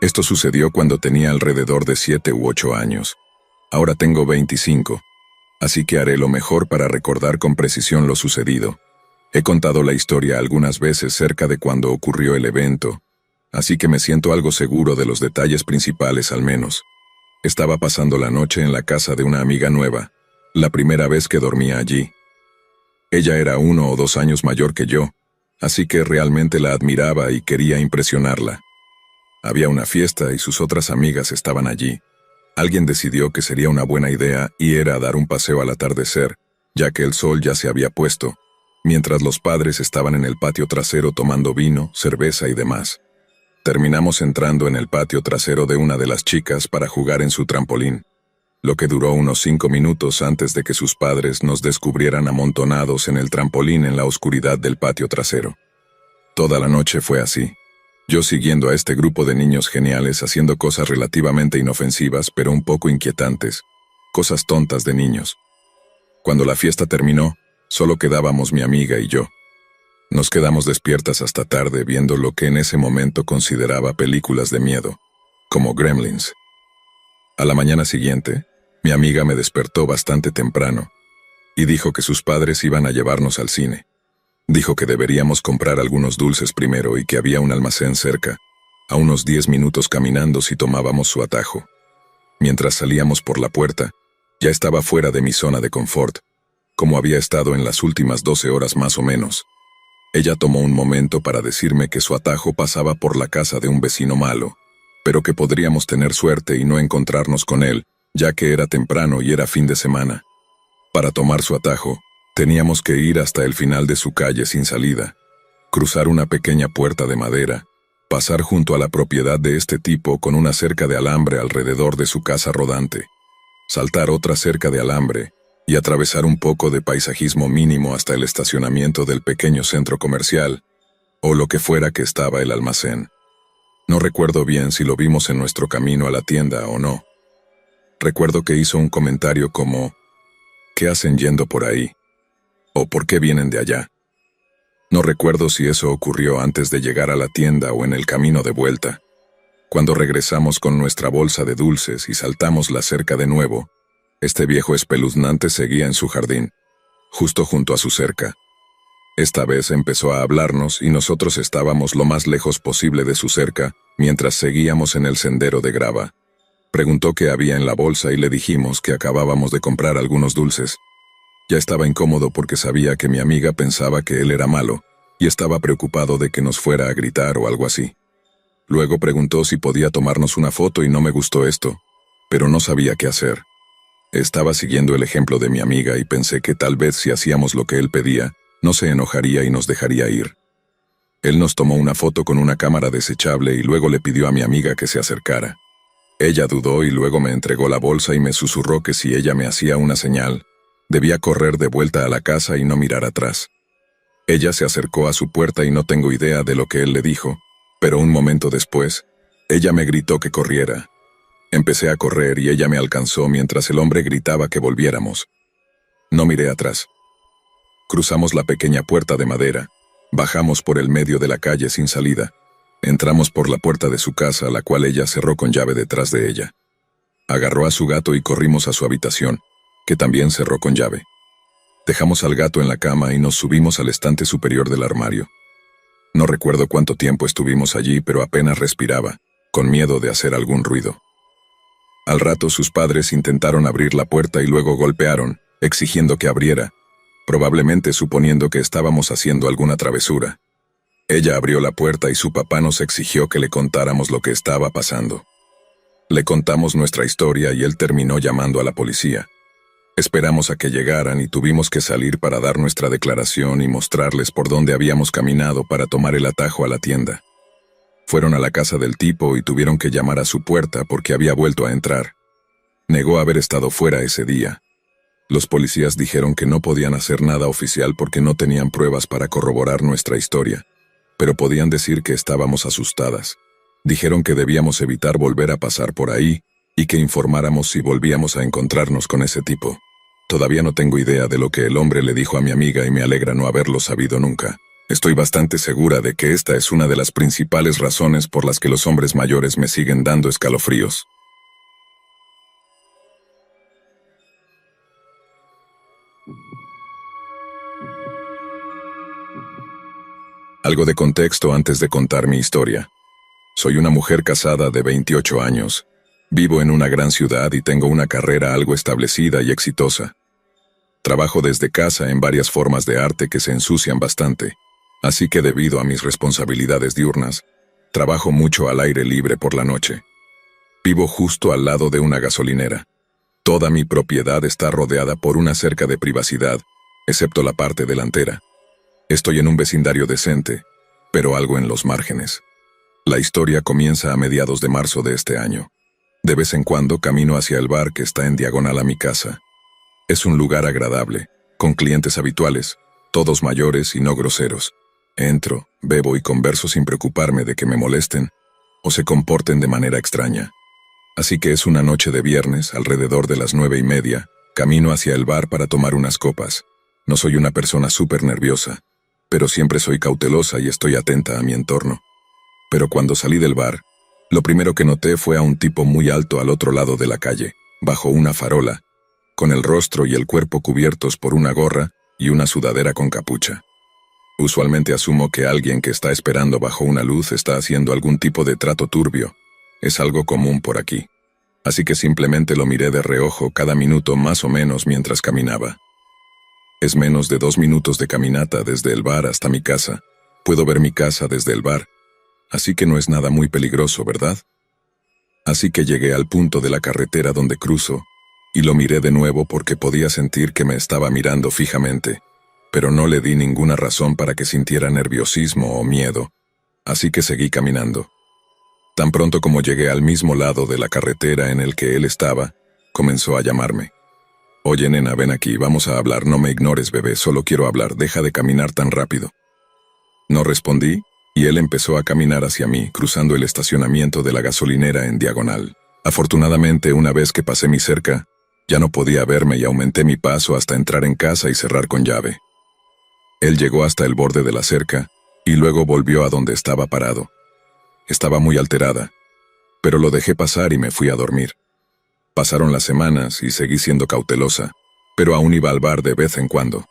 Esto sucedió cuando tenía alrededor de 7 u 8 años. Ahora tengo 25, así que haré lo mejor para recordar con precisión lo sucedido. He contado la historia algunas veces cerca de cuando ocurrió el evento, así que me siento algo seguro de los detalles principales al menos. Estaba pasando la noche en la casa de una amiga nueva, la primera vez que dormía allí. Ella era 1 o 2 años mayor que yo, así que realmente la admiraba y quería impresionarla. Había una fiesta y sus otras amigas estaban allí. Alguien decidió que sería una buena idea y era dar un paseo al atardecer, ya que el sol ya se había puesto, mientras los padres estaban en el patio trasero tomando vino, cerveza y demás. Terminamos entrando en el patio trasero de una de las chicas para jugar en su trampolín, lo que duró unos 5 minutos antes de que sus padres nos descubrieran amontonados en el trampolín en la oscuridad del patio trasero. Toda la noche fue así. Yo siguiendo a este grupo de niños geniales haciendo cosas relativamente inofensivas pero un poco inquietantes, cosas tontas de niños. Cuando la fiesta terminó, solo quedábamos mi amiga y yo. Nos quedamos despiertas hasta tarde viendo lo que en ese momento consideraba películas de miedo, como Gremlins. A la mañana siguiente, mi amiga me despertó bastante temprano y dijo que sus padres iban a llevarnos al cine. Dijo que deberíamos comprar algunos dulces primero y que había un almacén cerca, a unos 10 minutos caminando si tomábamos su atajo. Mientras salíamos por la puerta, ya estaba fuera de mi zona de confort, como había estado en las últimas 12 horas más o menos. Ella tomó un momento para decirme que su atajo pasaba por la casa de un vecino malo, pero que podríamos tener suerte y no encontrarnos con él, ya que era temprano y era fin de semana. Para tomar su atajo, teníamos que ir hasta el final de su calle sin salida, cruzar una pequeña puerta de madera, pasar junto a la propiedad de este tipo con una cerca de alambre alrededor de su casa rodante, saltar otra cerca de alambre y atravesar un poco de paisajismo mínimo hasta el estacionamiento del pequeño centro comercial, o lo que fuera que estaba el almacén. No recuerdo bien si lo vimos en nuestro camino a la tienda o no. Recuerdo que hizo un comentario como, ¿qué hacen yendo por ahí? ¿O por qué vienen de allá? No recuerdo si eso ocurrió antes de llegar a la tienda o en el camino de vuelta. Cuando regresamos con nuestra bolsa de dulces y saltamos la cerca de nuevo, este viejo espeluznante seguía en su jardín, justo junto a su cerca. Esta vez empezó a hablarnos y nosotros estábamos lo más lejos posible de su cerca, mientras seguíamos en el sendero de grava. Preguntó qué había en la bolsa y le dijimos que acabábamos de comprar algunos dulces. Ya estaba incómodo porque sabía que mi amiga pensaba que él era malo, y estaba preocupado de que nos fuera a gritar o algo así. Luego preguntó si podía tomarnos una foto y no me gustó esto, pero no sabía qué hacer. Estaba siguiendo el ejemplo de mi amiga y pensé que tal vez si hacíamos lo que él pedía, no se enojaría y nos dejaría ir. Él nos tomó una foto con una cámara desechable y luego le pidió a mi amiga que se acercara. Ella dudó y luego me entregó la bolsa y me susurró que si ella me hacía una señal, debía correr de vuelta a la casa y no mirar atrás. Ella se acercó a su puerta y no tengo idea de lo que él le dijo, pero un momento después, ella me gritó que corriera. Empecé a correr y ella me alcanzó mientras el hombre gritaba que volviéramos. No miré atrás. Cruzamos la pequeña puerta de madera, bajamos por el medio de la calle sin salida, entramos por la puerta de su casa, la cual ella cerró con llave detrás de ella. Agarró a su gato y corrimos a su habitación, que también cerró con llave. Dejamos al gato en la cama y nos subimos al estante superior del armario. No recuerdo cuánto tiempo estuvimos allí, pero apenas respiraba, con miedo de hacer algún ruido. Al rato sus padres intentaron abrir la puerta y luego golpearon, exigiendo que abriera, probablemente suponiendo que estábamos haciendo alguna travesura. Ella abrió la puerta y su papá nos exigió que le contáramos lo que estaba pasando. Le contamos nuestra historia y él terminó llamando a la policía. Esperamos a que llegaran y tuvimos que salir para dar nuestra declaración y mostrarles por dónde habíamos caminado para tomar el atajo a la tienda. Fueron a la casa del tipo y tuvieron que llamar a su puerta porque había vuelto a entrar. Negó haber estado fuera ese día. Los policías dijeron que no podían hacer nada oficial porque no tenían pruebas para corroborar nuestra historia, pero podían decir que estábamos asustadas. Dijeron que debíamos evitar volver a pasar por ahí y que informáramos si volvíamos a encontrarnos con ese tipo. Todavía no tengo idea de lo que el hombre le dijo a mi amiga y me alegra no haberlo sabido nunca. Estoy bastante segura de que esta es una de las principales razones por las que los hombres mayores me siguen dando escalofríos. Algo de contexto antes de contar mi historia. Soy una mujer casada de 28 años. Vivo en una gran ciudad y tengo una carrera algo establecida y exitosa. Trabajo desde casa en varias formas de arte que se ensucian bastante, así que debido a mis responsabilidades diurnas, trabajo mucho al aire libre por la noche. Vivo justo al lado de una gasolinera. Toda mi propiedad está rodeada por una cerca de privacidad, excepto la parte delantera. Estoy en un vecindario decente, pero algo en los márgenes. La historia comienza a mediados de marzo de este año. De vez en cuando camino hacia el bar que está en diagonal a mi casa. Es un lugar agradable, con clientes habituales, todos mayores y no groseros. Entro, bebo y converso sin preocuparme de que me molesten o se comporten de manera extraña. Así que es una noche de viernes, alrededor de las 9:30, camino hacia el bar para tomar unas copas. No soy una persona súper nerviosa, pero siempre soy cautelosa y estoy atenta a mi entorno. Pero cuando salí del bar, lo primero que noté fue a un tipo muy alto al otro lado de la calle, bajo una farola, con el rostro y el cuerpo cubiertos por una gorra y una sudadera con capucha. Usualmente asumo que alguien que está esperando bajo una luz está haciendo algún tipo de trato turbio. Es algo común por aquí. Así que simplemente lo miré de reojo cada minuto más o menos mientras caminaba. Es menos de 2 minutos de caminata desde el bar hasta mi casa. Puedo ver mi casa desde el bar. Así que no es nada muy peligroso, ¿verdad? Así que llegué al punto de la carretera donde cruzo, y lo miré de nuevo porque podía sentir que me estaba mirando fijamente, pero no le di ninguna razón para que sintiera nerviosismo o miedo, así que seguí caminando. Tan pronto como llegué al mismo lado de la carretera en el que él estaba, comenzó a llamarme. «Oye, nena, ven aquí, vamos a hablar, no me ignores, bebé, solo quiero hablar, deja de caminar tan rápido». No respondí, y él empezó a caminar hacia mí, cruzando el estacionamiento de la gasolinera en diagonal. Afortunadamente, una vez que pasé mi cerca, ya no podía verme y aumenté mi paso hasta entrar en casa y cerrar con llave. Él llegó hasta el borde de la cerca, y luego volvió a donde estaba parado. Estaba muy alterada, pero lo dejé pasar y me fui a dormir. Pasaron las semanas y seguí siendo cautelosa, pero aún iba al bar de vez en cuando.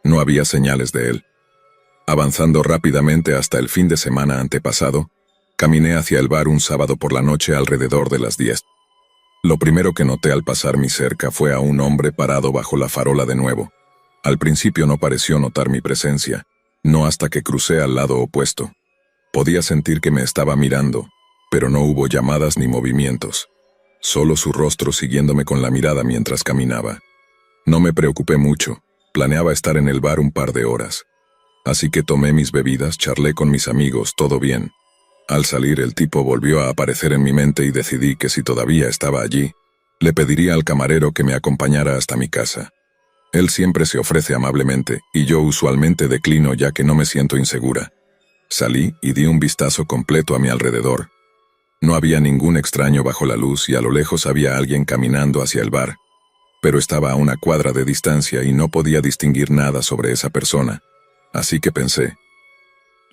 No había señales de él. Avanzando rápidamente hasta el fin de semana antepasado, caminé hacia el bar un sábado por la noche alrededor de las 10. Lo primero que noté al pasar mi cerca fue a un hombre parado bajo la farola de nuevo. Al principio no pareció notar mi presencia, no hasta que crucé al lado opuesto. Podía sentir que me estaba mirando, pero no hubo llamadas ni movimientos. Solo su rostro siguiéndome con la mirada mientras caminaba. No me preocupé mucho, planeaba estar en el bar un par de horas. Así que tomé mis bebidas, charlé con mis amigos, todo bien. Al salir el tipo volvió a aparecer en mi mente y decidí que si todavía estaba allí, le pediría al camarero que me acompañara hasta mi casa. Él siempre se ofrece amablemente, y yo usualmente declino ya que no me siento insegura. Salí y di un vistazo completo a mi alrededor. No había ningún extraño bajo la luz y a lo lejos había alguien caminando hacia el bar, pero estaba a una cuadra de distancia y no podía distinguir nada sobre esa persona. Así que pensé,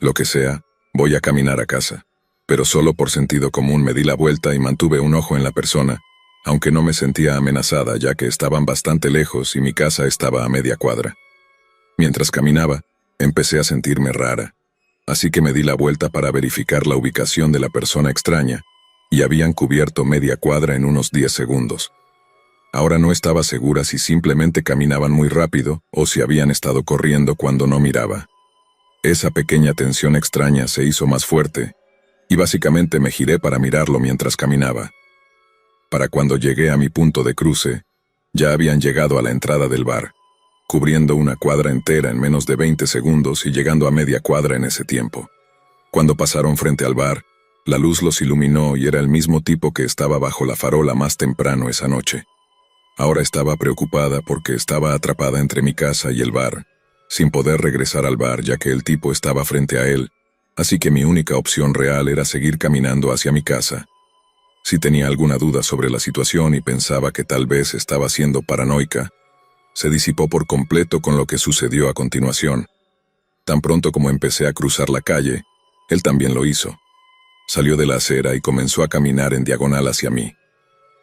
lo que sea, voy a caminar a casa. Pero solo por sentido común me di la vuelta y mantuve un ojo en la persona, aunque no me sentía amenazada ya que estaban bastante lejos y mi casa estaba a media cuadra. Mientras caminaba, empecé a sentirme rara, así que me di la vuelta para verificar la ubicación de la persona extraña, y habían cubierto media cuadra en unos 10 segundos. Ahora no estaba segura si simplemente caminaban muy rápido o si habían estado corriendo cuando no miraba. Esa pequeña tensión extraña se hizo más fuerte, y básicamente me giré para mirarlo mientras caminaba. Para cuando llegué a mi punto de cruce, ya habían llegado a la entrada del bar, cubriendo una cuadra entera en menos de 20 segundos y llegando a media cuadra en ese tiempo. Cuando pasaron frente al bar, la luz los iluminó y era el mismo tipo que estaba bajo la farola más temprano esa noche. Ahora estaba preocupada porque estaba atrapada entre mi casa y el bar, sin poder regresar al bar ya que el tipo estaba frente a él, así que mi única opción real era seguir caminando hacia mi casa. Si tenía alguna duda sobre la situación y pensaba que tal vez estaba siendo paranoica, se disipó por completo con lo que sucedió a continuación. Tan pronto como empecé a cruzar la calle, él también lo hizo. Salió de la acera y comenzó a caminar en diagonal hacia mí.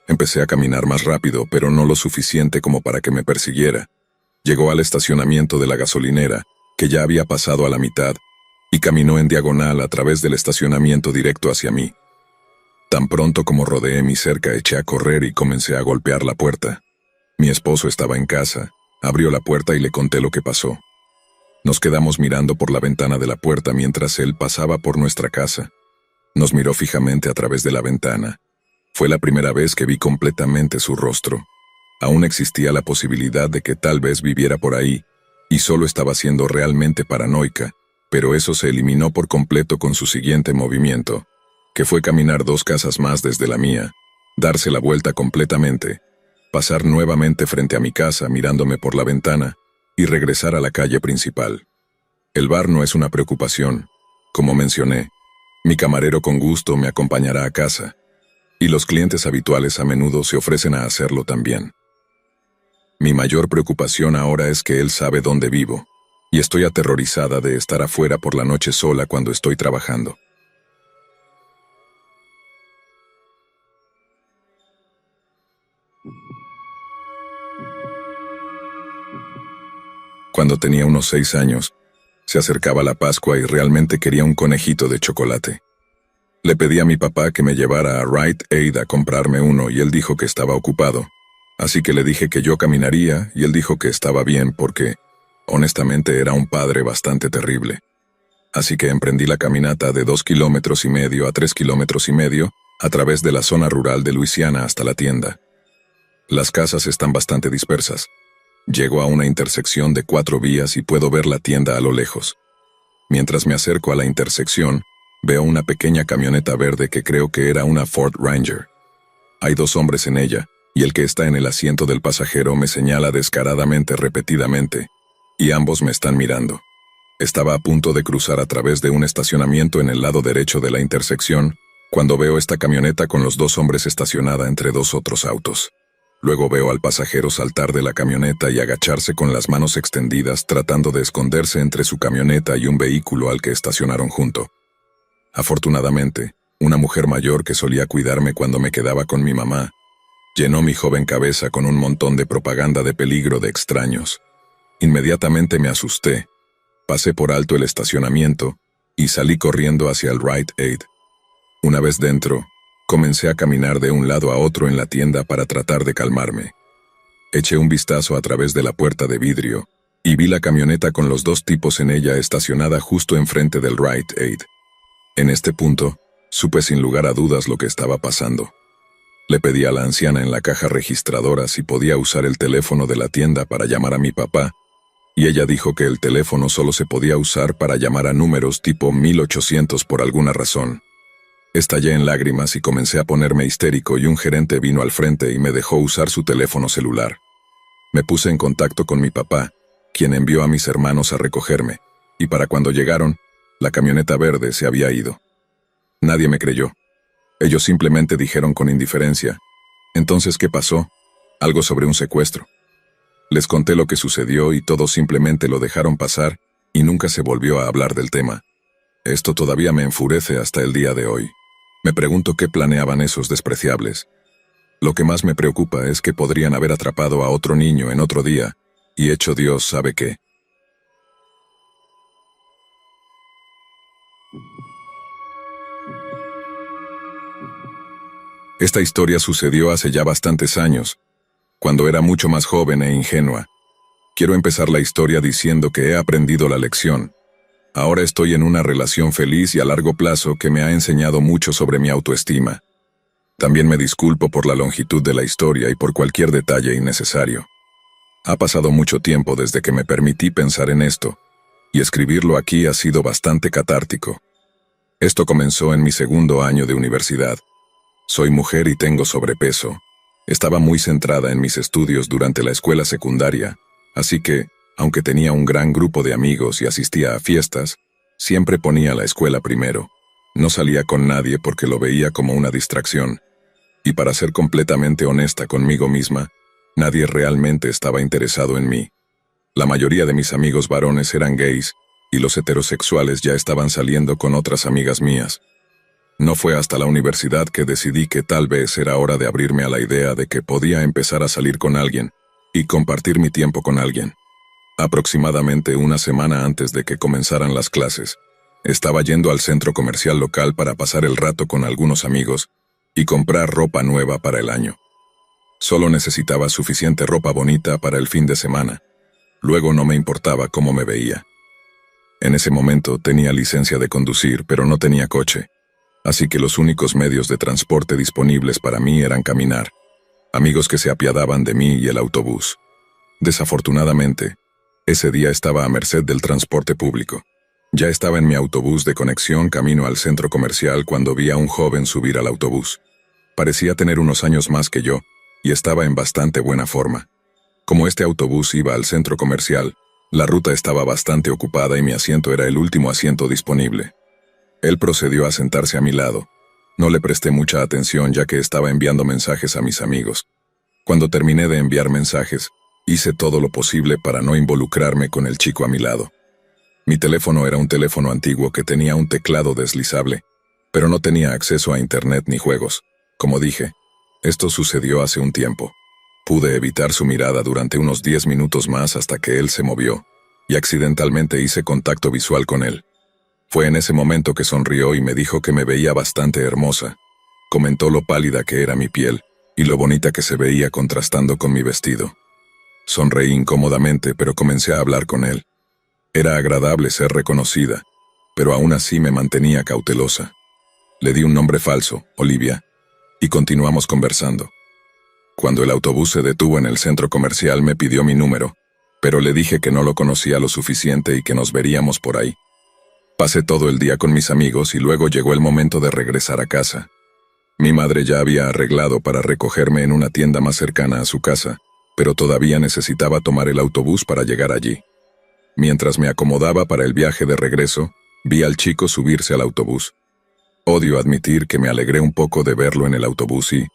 Empecé a caminar más rápido, pero no lo suficiente como para que me persiguiera. Llegó al estacionamiento de la gasolinera, que ya había pasado a la mitad, y caminó en diagonal a través del estacionamiento directo hacia mí. Tan pronto como rodeé mi cerca, eché a correr y comencé a golpear la puerta. Mi esposo estaba en casa, abrió la puerta y le conté lo que pasó. Nos quedamos mirando por la ventana de la puerta mientras él pasaba por nuestra casa. Nos miró fijamente a través de la ventana. Fue la primera vez que vi completamente su rostro. Aún existía la posibilidad de que tal vez viviera por ahí, y solo estaba siendo realmente paranoica, pero eso se eliminó por completo con su siguiente movimiento, que fue caminar 2 casas más desde la mía, darse la vuelta completamente, pasar nuevamente frente a mi casa mirándome por la ventana, y regresar a la calle principal. El bar no es una preocupación. Como mencioné, mi camarero con gusto me acompañará a casa, y los clientes habituales a menudo se ofrecen a hacerlo también. Mi mayor preocupación ahora es que él sabe dónde vivo, y estoy aterrorizada de estar afuera por la noche sola cuando estoy trabajando. Cuando tenía unos 6 años, se acercaba la Pascua y realmente quería un conejito de chocolate. Le pedí a mi papá que me llevara a Rite Aid a comprarme uno y él dijo que estaba ocupado. Así que le dije que yo caminaría y él dijo que estaba bien porque, honestamente, era un padre bastante terrible. Así que emprendí la caminata de 2,5 kilómetros a 3,5 kilómetros a través de la zona rural de Luisiana hasta la tienda. Las casas están bastante dispersas. Llego a una intersección de 4 vías y puedo ver la tienda a lo lejos. Mientras me acerco a la intersección, veo una pequeña camioneta verde que creo que era una Ford Ranger. Hay 2 hombres en ella, y el que está en el asiento del pasajero me señala descaradamente repetidamente, y ambos me están mirando. Estaba a punto de cruzar a través de un estacionamiento en el lado derecho de la intersección, cuando veo esta camioneta con los 2 hombres estacionada entre 2 otros autos. Luego veo al pasajero saltar de la camioneta y agacharse con las manos extendidas tratando de esconderse entre su camioneta y un vehículo al que estacionaron junto. Afortunadamente, una mujer mayor que solía cuidarme cuando me quedaba con mi mamá, llenó mi joven cabeza con un montón de propaganda de peligro de extraños. Inmediatamente me asusté, pasé por alto el estacionamiento y salí corriendo hacia el Rite Aid. Una vez dentro, comencé a caminar de un lado a otro en la tienda para tratar de calmarme. Eché un vistazo a través de la puerta de vidrio y vi la camioneta con los 2 tipos en ella estacionada justo enfrente del Rite Aid. En este punto, supe sin lugar a dudas lo que estaba pasando. Le pedí a la anciana en la caja registradora si podía usar el teléfono de la tienda para llamar a mi papá, y ella dijo que el teléfono solo se podía usar para llamar a números tipo 1800 por alguna razón. Estallé en lágrimas y comencé a ponerme histérico y un gerente vino al frente y me dejó usar su teléfono celular. Me puse en contacto con mi papá, quien envió a mis hermanos a recogerme, y para cuando llegaron, la camioneta verde se había ido. Nadie me creyó. Ellos simplemente dijeron con indiferencia, «Entonces, ¿qué pasó? Algo sobre un secuestro». Les conté lo que sucedió y todos simplemente lo dejaron pasar y nunca se volvió a hablar del tema. Esto todavía me enfurece hasta el día de hoy. Me pregunto qué planeaban esos despreciables. Lo que más me preocupa es que podrían haber atrapado a otro niño en otro día, y hecho Dios sabe qué. Esta historia sucedió hace ya bastantes años, cuando era mucho más joven e ingenua. Quiero empezar la historia diciendo que he aprendido la lección. Ahora estoy en una relación feliz y a largo plazo que me ha enseñado mucho sobre mi autoestima. También me disculpo por la longitud de la historia y por cualquier detalle innecesario. Ha pasado mucho tiempo desde que me permití pensar en esto, y escribirlo aquí ha sido bastante catártico. Esto comenzó en mi 2º año de universidad. Soy mujer y tengo sobrepeso. Estaba muy centrada en mis estudios durante la escuela secundaria, así que, aunque tenía un gran grupo de amigos y asistía a fiestas, siempre ponía la escuela primero. No salía con nadie porque lo veía como una distracción. Y para ser completamente honesta conmigo misma, nadie realmente estaba interesado en mí. La mayoría de mis amigos varones eran gays, y los heterosexuales ya estaban saliendo con otras amigas mías. No fue hasta la universidad que decidí que tal vez era hora de abrirme a la idea de que podía empezar a salir con alguien y compartir mi tiempo con alguien. Aproximadamente una semana antes de que comenzaran las clases, estaba yendo al centro comercial local para pasar el rato con algunos amigos y comprar ropa nueva para el año. Solo necesitaba suficiente ropa bonita para el fin de semana. Luego no me importaba cómo me veía. En ese momento tenía licencia de conducir, pero no tenía coche. Así que los únicos medios de transporte disponibles para mí eran caminar, amigos que se apiadaban de mí y el autobús. Desafortunadamente, ese día estaba a merced del transporte público. Ya estaba en mi autobús de conexión camino al centro comercial cuando vi a un joven subir al autobús. Parecía tener unos años más que yo, y estaba en bastante buena forma. Como este autobús iba al centro comercial, la ruta estaba bastante ocupada y mi asiento era el último asiento disponible. Él procedió a sentarse a mi lado. No le presté mucha atención ya que estaba enviando mensajes a mis amigos. Cuando terminé de enviar mensajes, hice todo lo posible para no involucrarme con el chico a mi lado. Mi teléfono era un teléfono antiguo que tenía un teclado deslizable, pero no tenía acceso a internet ni juegos. Como dije, esto sucedió hace un tiempo. Pude evitar su mirada durante unos 10 minutos más hasta que él se movió, y accidentalmente hice contacto visual con él. Fue en ese momento que sonrió y me dijo que me veía bastante hermosa. Comentó lo pálida que era mi piel, y lo bonita que se veía contrastando con mi vestido. Sonreí incómodamente, pero comencé a hablar con él. Era agradable ser reconocida, pero aún así me mantenía cautelosa. Le di un nombre falso, Olivia, y continuamos conversando. Cuando el autobús se detuvo en el centro comercial me pidió mi número, pero le dije que no lo conocía lo suficiente y que nos veríamos por ahí. Pasé todo el día con mis amigos y luego llegó el momento de regresar a casa. Mi madre ya había arreglado para recogerme en una tienda más cercana a su casa, pero todavía necesitaba tomar el autobús para llegar allí. Mientras me acomodaba para el viaje de regreso, vi al chico subirse al autobús. Odio admitir que me alegré un poco de verlo en el autobús y,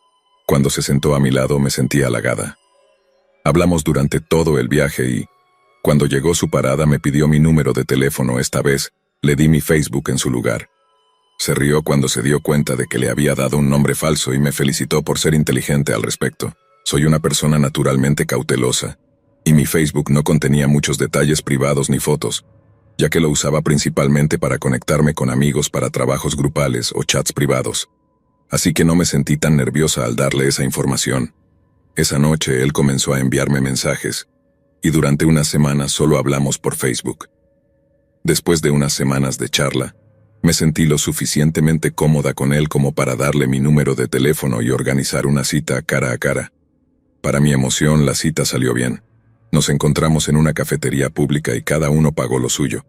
cuando se sentó a mi lado, me sentí halagada. Hablamos durante todo el viaje y, cuando llegó su parada, me pidió mi número de teléfono. Esta vez, le di mi Facebook en su lugar. Se rió cuando se dio cuenta de que le había dado un nombre falso y me felicitó por ser inteligente al respecto. Soy una persona naturalmente cautelosa, y mi Facebook no contenía muchos detalles privados ni fotos, ya que lo usaba principalmente para conectarme con amigos para trabajos grupales o chats privados. Así que no me sentí tan nerviosa al darle esa información. Esa noche él comenzó a enviarme mensajes, y durante unas semanas solo hablamos por Facebook. Después de unas semanas de charla, me sentí lo suficientemente cómoda con él como para darle mi número de teléfono y organizar una cita cara a cara. Para mi emoción, la cita salió bien. Nos encontramos en una cafetería pública y cada uno pagó lo suyo.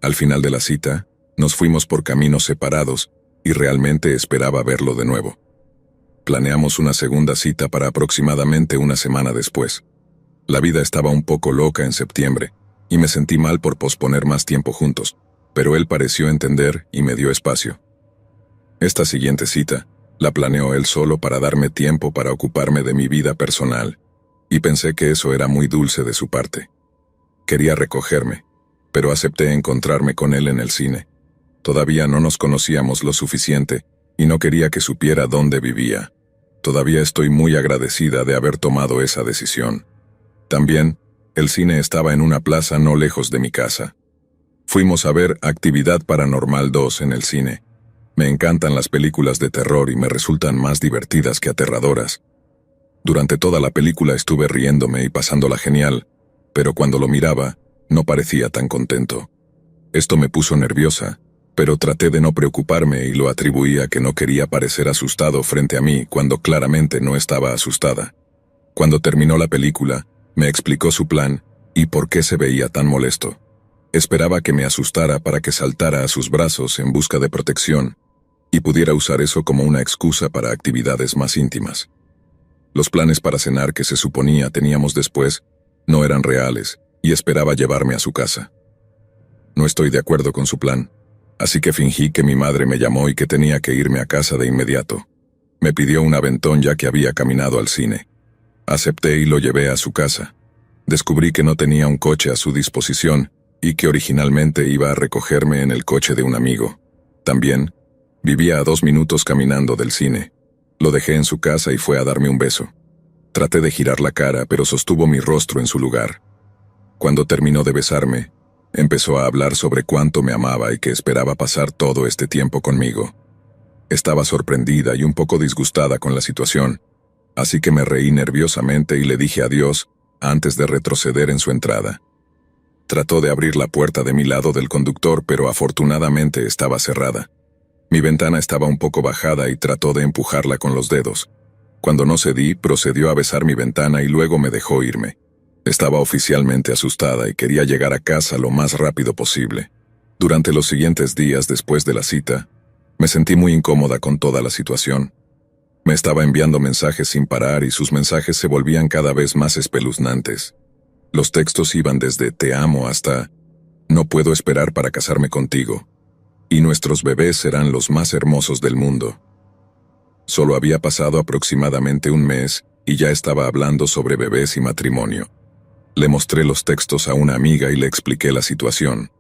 Al final de la cita, nos fuimos por caminos separados y realmente esperaba verlo de nuevo. Planeamos una segunda cita para aproximadamente una semana después. La vida estaba un poco loca en septiembre y me sentí mal por posponer más tiempo juntos, pero él pareció entender y me dio espacio. Esta siguiente cita la planeó él solo para darme tiempo para ocuparme de mi vida personal, y pensé que eso era muy dulce de su parte. Quería recogerme, pero acepté encontrarme con él en el cine. Todavía no nos conocíamos lo suficiente, y no quería que supiera dónde vivía. Todavía estoy muy agradecida de haber tomado esa decisión. También, el cine estaba en una plaza no lejos de mi casa. Fuimos a ver Actividad Paranormal 2 en el cine. Me encantan las películas de terror y me resultan más divertidas que aterradoras. Durante toda la película estuve riéndome y pasándola genial, pero cuando lo miraba, no parecía tan contento. Esto me puso nerviosa, pero traté de no preocuparme y lo atribuí a que no quería parecer asustado frente a mí cuando claramente no estaba asustada. Cuando terminó la película, me explicó su plan y por qué se veía tan molesto. Esperaba que me asustara para que saltara a sus brazos en busca de protección y pudiera usar eso como una excusa para actividades más íntimas. Los planes para cenar que se suponía teníamos después no eran reales y esperaba llevarme a su casa. No estoy de acuerdo con su plan, así que fingí que mi madre me llamó y que tenía que irme a casa de inmediato. Me pidió un aventón ya que había caminado al cine. Acepté y lo llevé a su casa. Descubrí que no tenía un coche a su disposición, y que originalmente iba a recogerme en el coche de un amigo. También, vivía a 2 minutos caminando del cine. Lo dejé en su casa y fue a darme un beso. Traté de girar la cara, pero sostuvo mi rostro en su lugar. Cuando terminó de besarme, empezó a hablar sobre cuánto me amaba y que esperaba pasar todo este tiempo conmigo. Estaba sorprendida y un poco disgustada con la situación, así que me reí nerviosamente y le dije adiós antes de retroceder en su entrada. Trató de abrir la puerta de mi lado del conductor, pero afortunadamente estaba cerrada. Mi ventana estaba un poco bajada y trató de empujarla con los dedos. Cuando no cedí, procedió a besar mi ventana y luego me dejó irme. Estaba oficialmente asustada y quería llegar a casa lo más rápido posible. Durante los siguientes días después de la cita, me sentí muy incómoda con toda la situación. Me estaba enviando mensajes sin parar y sus mensajes se volvían cada vez más espeluznantes. Los textos iban desde "te amo" hasta "no puedo esperar para casarme contigo", y nuestros bebés serán los más hermosos del mundo. Solo había pasado aproximadamente un mes y ya estaba hablando sobre bebés y matrimonio. Le mostré los textos a una amiga y le expliqué la situación.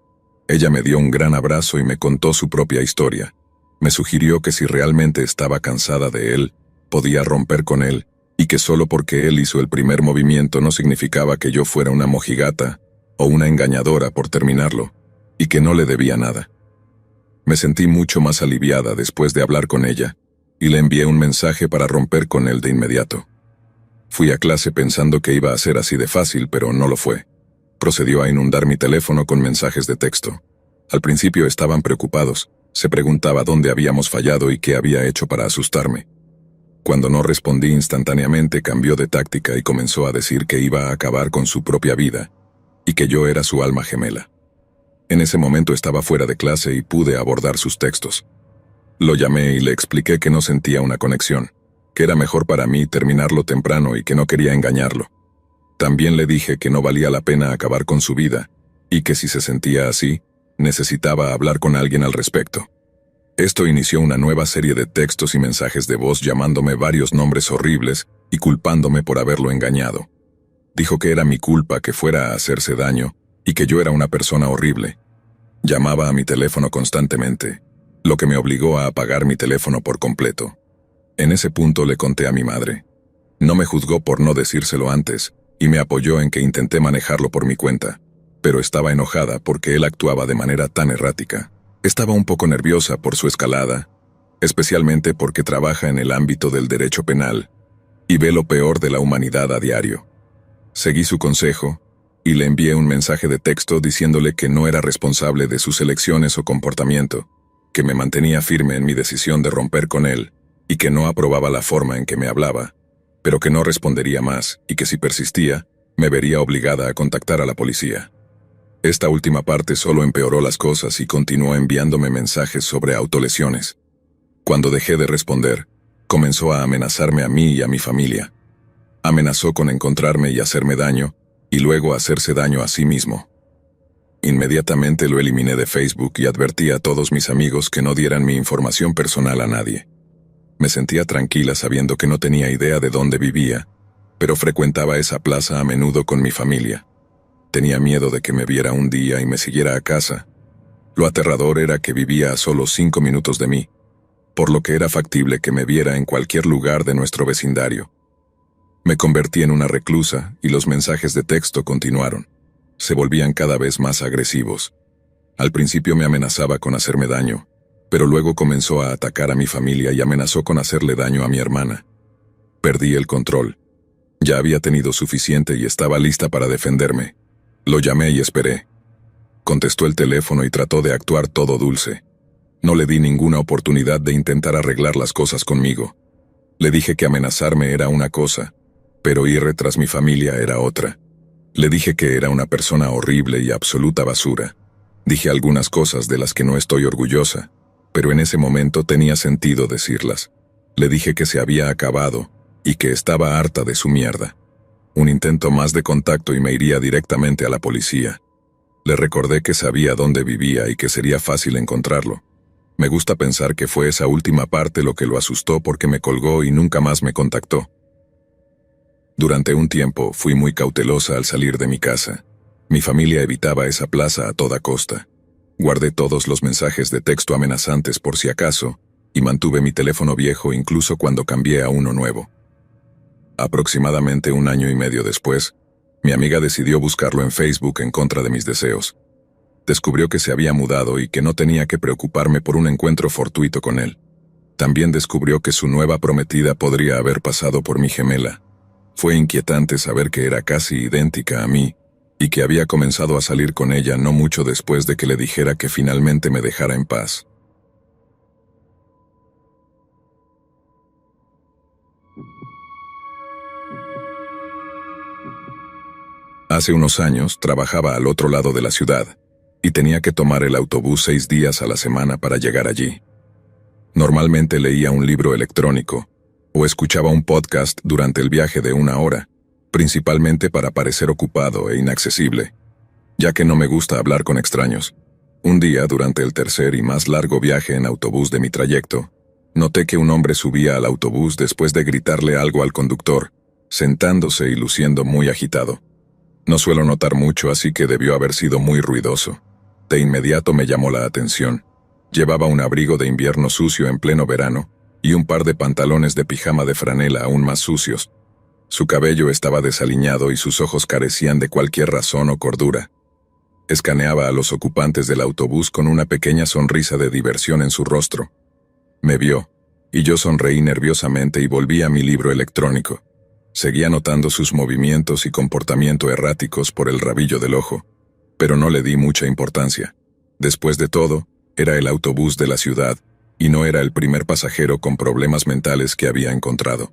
Ella me dio un gran abrazo y me contó su propia historia. Me sugirió que si realmente estaba cansada de él, podía romper con él, y que solo porque él hizo el primer movimiento no significaba que yo fuera una mojigata o una engañadora por terminarlo, y que no le debía nada. Me sentí mucho más aliviada después de hablar con ella, y le envié un mensaje para romper con él de inmediato. Fui a clase pensando que iba a ser así de fácil, pero no lo fue. Procedió a inundar mi teléfono con mensajes de texto. Al principio estaban preocupados, se preguntaba dónde habíamos fallado y qué había hecho para asustarme. Cuando no respondí instantáneamente, cambió de táctica y comenzó a decir que iba a acabar con su propia vida, y que yo era su alma gemela. En ese momento estaba fuera de clase y pude abordar sus textos. Lo llamé y le expliqué que no sentía una conexión, que era mejor para mí terminarlo temprano y que no quería engañarlo. También le dije que no valía la pena acabar con su vida, y que si se sentía así, necesitaba hablar con alguien al respecto. Esto inició una nueva serie de textos y mensajes de voz llamándome varios nombres horribles y culpándome por haberlo engañado. Dijo que era mi culpa que fuera a hacerse daño y que yo era una persona horrible. Llamaba a mi teléfono constantemente, lo que me obligó a apagar mi teléfono por completo. En ese punto le conté a mi madre. No me juzgó por no decírselo antes, y me apoyó en que intenté manejarlo por mi cuenta, pero estaba enojada porque él actuaba de manera tan errática. Estaba un poco nerviosa por su escalada, especialmente porque trabaja en el ámbito del derecho penal, y ve lo peor de la humanidad a diario. Seguí su consejo, y le envié un mensaje de texto diciéndole que no era responsable de sus elecciones o comportamiento, que me mantenía firme en mi decisión de romper con él, y que no aprobaba la forma en que me hablaba, pero que no respondería más y que si persistía, me vería obligada a contactar a la policía. Esta última parte solo empeoró las cosas y continuó enviándome mensajes sobre autolesiones. Cuando dejé de responder, comenzó a amenazarme a mí y a mi familia. Amenazó con encontrarme y hacerme daño, y luego hacerse daño a sí mismo. Inmediatamente lo eliminé de Facebook y advertí a todos mis amigos que no dieran mi información personal a nadie. Me sentía tranquila sabiendo que no tenía idea de dónde vivía, pero frecuentaba esa plaza a menudo con mi familia. Tenía miedo de que me viera un día y me siguiera a casa. Lo aterrador era que vivía a solo 5 minutos de mí, por lo que era factible que me viera en cualquier lugar de nuestro vecindario. Me convertí en una reclusa y los mensajes de texto continuaron. Se volvían cada vez más agresivos. Al principio me amenazaba con hacerme daño, pero luego comenzó a atacar a mi familia y amenazó con hacerle daño a mi hermana. Perdí el control. Ya había tenido suficiente y estaba lista para defenderme. Lo llamé y esperé. Contestó el teléfono y trató de actuar todo dulce. No le di ninguna oportunidad de intentar arreglar las cosas conmigo. Le dije que amenazarme era una cosa, pero ir tras mi familia era otra. Le dije que era una persona horrible y absoluta basura. Dije algunas cosas de las que no estoy orgullosa, pero en ese momento tenía sentido decirlas. Le dije que se había acabado y que estaba harta de su mierda. Un intento más de contacto y me iría directamente a la policía. Le recordé que sabía dónde vivía y que sería fácil encontrarlo. Me gusta pensar que fue esa última parte lo que lo asustó porque me colgó y nunca más me contactó. Durante un tiempo fui muy cautelosa al salir de mi casa. Mi familia evitaba esa plaza a toda costa. Guardé todos los mensajes de texto amenazantes por si acaso, y mantuve mi teléfono viejo incluso cuando cambié a uno nuevo. Aproximadamente 1 año y medio después, mi amiga decidió buscarlo en Facebook en contra de mis deseos. Descubrió que se había mudado y que no tenía que preocuparme por un encuentro fortuito con él. También descubrió que su nueva prometida podría haber pasado por mi gemela. Fue inquietante saber que era casi idéntica a mí, y que había comenzado a salir con ella no mucho después de que le dijera que finalmente me dejara en paz. Hace unos años trabajaba al otro lado de la ciudad, y tenía que tomar el autobús 6 días a la semana para llegar allí. Normalmente leía un libro electrónico, o escuchaba un podcast durante el viaje de 1 hora, principalmente para parecer ocupado e inaccesible, ya que no me gusta hablar con extraños. Un día, durante el tercer y más largo viaje en autobús de mi trayecto, noté que un hombre subía al autobús después de gritarle algo al conductor, sentándose y luciendo muy agitado. No suelo notar mucho, así que debió haber sido muy ruidoso. De inmediato me llamó la atención. Llevaba un abrigo de invierno sucio en pleno verano, y un par de pantalones de pijama de franela aún más sucios. Su cabello estaba desaliñado y sus ojos carecían de cualquier razón o cordura. Escaneaba a los ocupantes del autobús con una pequeña sonrisa de diversión en su rostro. Me vio, y yo sonreí nerviosamente y volví a mi libro electrónico. Seguía notando sus movimientos y comportamiento erráticos por el rabillo del ojo, pero no le di mucha importancia. Después de todo, era el autobús de la ciudad, y no era el primer pasajero con problemas mentales que había encontrado.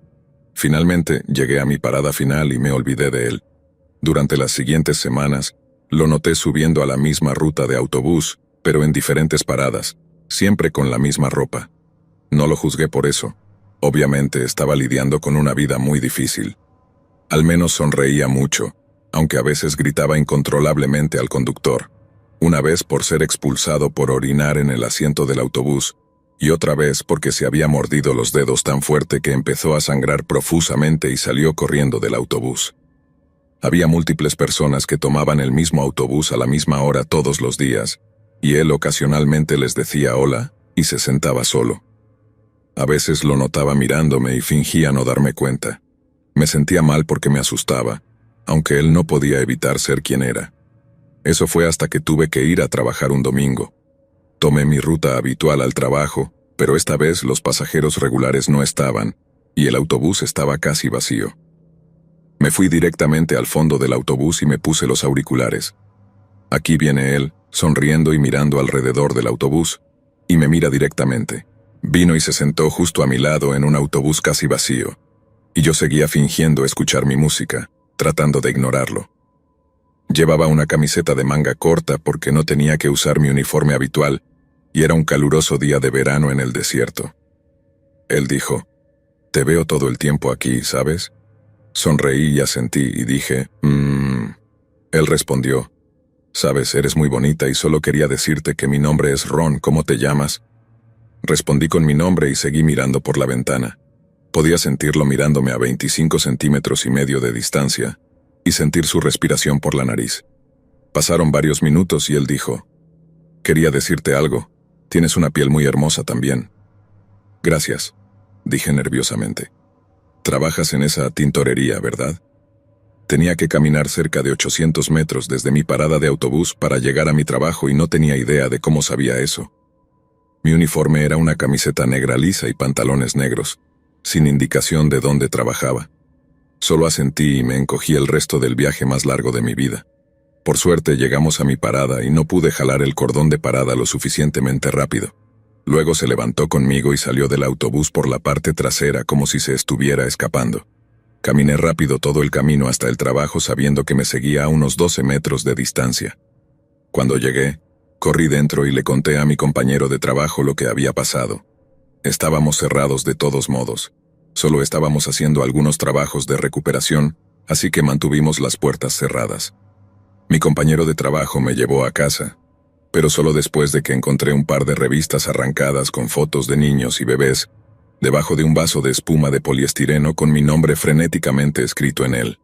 Finalmente, llegué a mi parada final y me olvidé de él. Durante las siguientes semanas, lo noté subiendo a la misma ruta de autobús, pero en diferentes paradas, siempre con la misma ropa. No lo juzgué por eso. Obviamente estaba lidiando con una vida muy difícil. Al menos sonreía mucho, aunque a veces gritaba incontrolablemente al conductor. Una vez por ser expulsado por orinar en el asiento del autobús, y otra vez porque se había mordido los dedos tan fuerte que empezó a sangrar profusamente y salió corriendo del autobús. Había múltiples personas que tomaban el mismo autobús a la misma hora todos los días, y él ocasionalmente les decía hola y se sentaba solo. A veces lo notaba mirándome y fingía no darme cuenta. Me sentía mal porque me asustaba, aunque él no podía evitar ser quien era. Eso fue hasta que tuve que ir a trabajar un domingo. Tomé mi ruta habitual al trabajo, pero esta vez los pasajeros regulares no estaban, y el autobús estaba casi vacío. Me fui directamente al fondo del autobús y me puse los auriculares. Aquí viene él, sonriendo y mirando alrededor del autobús, y me mira directamente. Vino y se sentó justo a mi lado en un autobús casi vacío, y yo seguía fingiendo escuchar mi música, tratando de ignorarlo. Llevaba una camiseta de manga corta porque no tenía que usar mi uniforme habitual, y era un caluroso día de verano en el desierto. Él dijo, «Te veo todo el tiempo aquí, ¿sabes?» Sonreí y asentí y dije, Él respondió, «Sabes, eres muy bonita y solo quería decirte que mi nombre es Ron, ¿cómo te llamas?» Respondí con mi nombre y seguí mirando por la ventana. Podía sentirlo mirándome a 25 centímetros y medio de distancia, y sentir su respiración por la nariz. Pasaron varios minutos y él dijo, «Quería decirte algo, tienes una piel muy hermosa también». «Gracias», dije nerviosamente. «Trabajas en esa tintorería, ¿verdad?» Tenía que caminar cerca de 800 metros desde mi parada de autobús para llegar a mi trabajo y no tenía idea de cómo sabía eso. Mi uniforme era una camiseta negra lisa y pantalones negros, sin indicación de dónde trabajaba. Solo asentí y me encogí el resto del viaje más largo de mi vida. Por suerte llegamos a mi parada y no pude jalar el cordón de parada lo suficientemente rápido. Luego se levantó conmigo y salió del autobús por la parte trasera como si se estuviera escapando. Caminé rápido todo el camino hasta el trabajo sabiendo que me seguía a unos 12 metros de distancia. Cuando llegué, corrí dentro y le conté a mi compañero de trabajo lo que había pasado. Estábamos cerrados de todos modos. Solo estábamos haciendo algunos trabajos de recuperación, así que mantuvimos las puertas cerradas. Mi compañero de trabajo me llevó a casa, pero solo después de que encontré un par de revistas arrancadas con fotos de niños y bebés, debajo de un vaso de espuma de poliestireno con mi nombre frenéticamente escrito en él.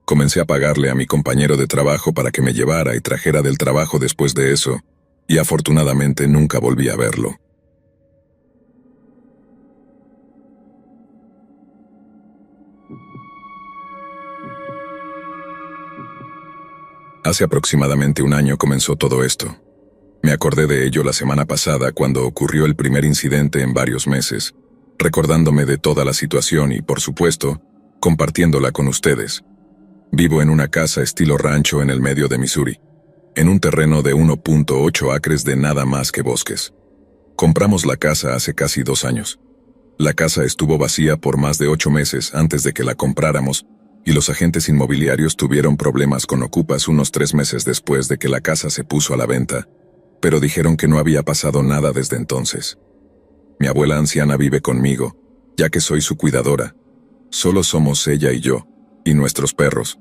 Comencé a pagarle a mi compañero de trabajo para que me llevara y trajera del trabajo después de eso, y afortunadamente nunca volví a verlo. Hace aproximadamente un año comenzó todo esto. Me acordé de ello la semana pasada cuando ocurrió el primer incidente en varios meses, recordándome de toda la situación y, por supuesto, compartiéndola con ustedes. Vivo en una casa estilo rancho en el medio de Missouri, en un terreno de 1.8 acres de nada más que bosques. Compramos la casa hace casi 2 años. La casa estuvo vacía por más de 8 meses antes de que la compráramos, y los agentes inmobiliarios tuvieron problemas con ocupas unos 3 meses después de que la casa se puso a la venta, pero dijeron que no había pasado nada desde entonces. Mi abuela anciana vive conmigo, ya que soy su cuidadora. Solo somos ella y yo, y nuestros perros.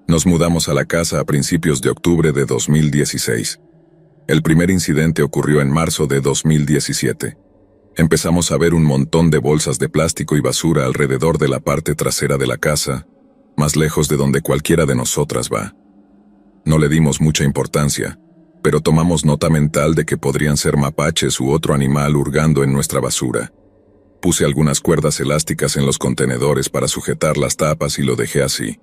Nos mudamos a la casa a principios de octubre de 2016. El primer incidente ocurrió en marzo de 2017. Empezamos a ver un montón de bolsas de plástico y basura alrededor de la parte trasera de la casa, más lejos de donde cualquiera de nosotras va. No le dimos mucha importancia, pero tomamos nota mental de que podrían ser mapaches u otro animal hurgando en nuestra basura. Puse algunas cuerdas elásticas en los contenedores para sujetar las tapas y lo dejé así.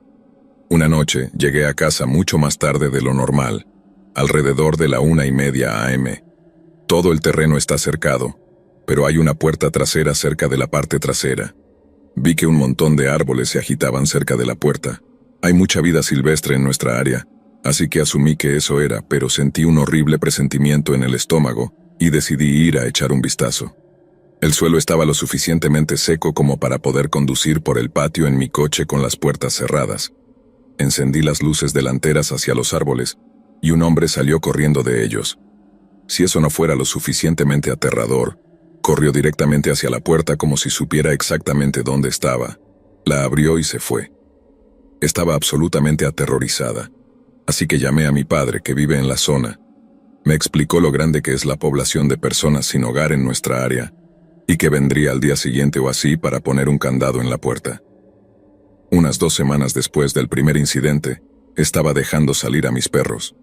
Una noche llegué a casa mucho más tarde de lo normal, alrededor de la 1:30 a.m. Todo el terreno está cercado, pero hay una puerta trasera cerca de la parte trasera. Vi que un montón de árboles se agitaban cerca de la puerta. Hay mucha vida silvestre en nuestra área, así que asumí que eso era, pero sentí un horrible presentimiento en el estómago y decidí ir a echar un vistazo. El suelo estaba lo suficientemente seco como para poder conducir por el patio en mi coche con las puertas cerradas. Encendí las luces delanteras hacia los árboles, y un hombre salió corriendo de ellos. Si eso no fuera lo suficientemente aterrador, corrió directamente hacia la puerta como si supiera exactamente dónde estaba. La abrió y se fue. Estaba absolutamente aterrorizada, así que llamé a mi padre, que vive en la zona. Me explicó lo grande que es la población de personas sin hogar en nuestra área, y que vendría al día siguiente o así para poner un candado en la puerta. Unas 2 semanas después del primer incidente, estaba dejando salir a mis perros.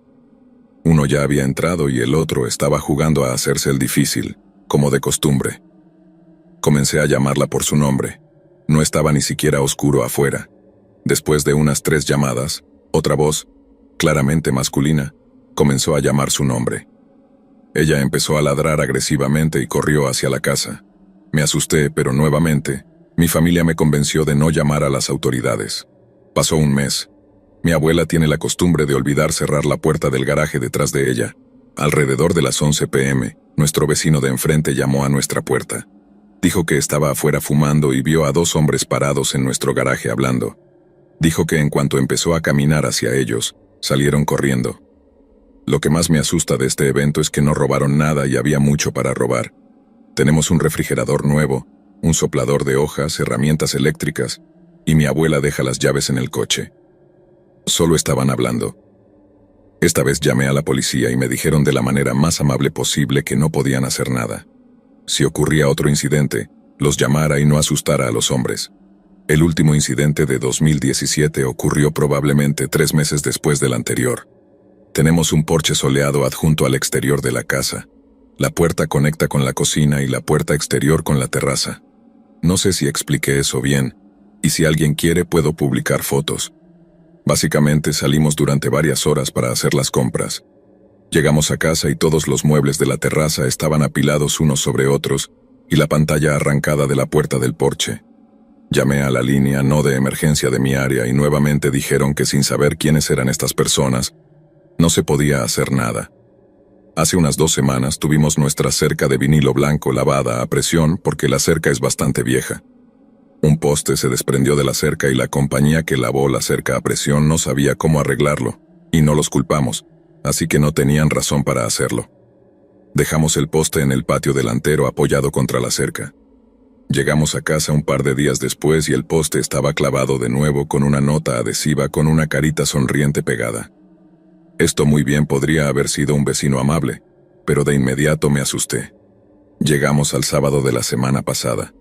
Uno ya había entrado y el otro estaba jugando a hacerse el difícil, como de costumbre. Comencé a llamarla por su nombre. No estaba ni siquiera oscuro afuera. Después de unas 3 llamadas, otra voz, claramente masculina, comenzó a llamar su nombre. Ella empezó a ladrar agresivamente y corrió hacia la casa. Me asusté, pero nuevamente, mi familia me convenció de no llamar a las autoridades. Pasó un mes. Mi abuela tiene la costumbre de olvidar cerrar la puerta del garaje detrás de ella. Alrededor de las 11 p.m., nuestro vecino de enfrente llamó a nuestra puerta. Dijo que estaba afuera fumando y vio a 2 hombres parados en nuestro garaje hablando. Dijo que en cuanto empezó a caminar hacia ellos, salieron corriendo. Lo que más me asusta de este evento es que no robaron nada y había mucho para robar. Tenemos un refrigerador nuevo, un soplador de hojas, herramientas eléctricas, y mi abuela deja las llaves en el coche. Solo estaban hablando. Esta vez llamé a la policía y me dijeron de la manera más amable posible que no podían hacer nada. Si ocurría otro incidente, los llamara y no asustara a los hombres. El último incidente de 2017 ocurrió probablemente 3 meses después del anterior. Tenemos un porche soleado adjunto al exterior de la casa. La puerta conecta con la cocina y la puerta exterior con la terraza. No sé si expliqué eso bien, y si alguien quiere puedo publicar fotos. Básicamente salimos durante varias horas para hacer las compras. Llegamos a casa y todos los muebles de la terraza estaban apilados unos sobre otros y la pantalla arrancada de la puerta del porche. Llamé a la línea no de emergencia de mi área y nuevamente dijeron que sin saber quiénes eran estas personas, no se podía hacer nada. Hace unas 2 semanas tuvimos nuestra cerca de vinilo blanco lavada a presión porque la cerca es bastante vieja. Un poste se desprendió de la cerca y la compañía que lavó la cerca a presión no sabía cómo arreglarlo, y no los culpamos, así que no tenían razón para hacerlo. Dejamos el poste en el patio delantero apoyado contra la cerca. Llegamos a casa un par de días después y el poste estaba clavado de nuevo con una nota adhesiva con una carita sonriente pegada. Esto muy bien podría haber sido un vecino amable, pero de inmediato me asusté. Llegamos al sábado de la semana pasada.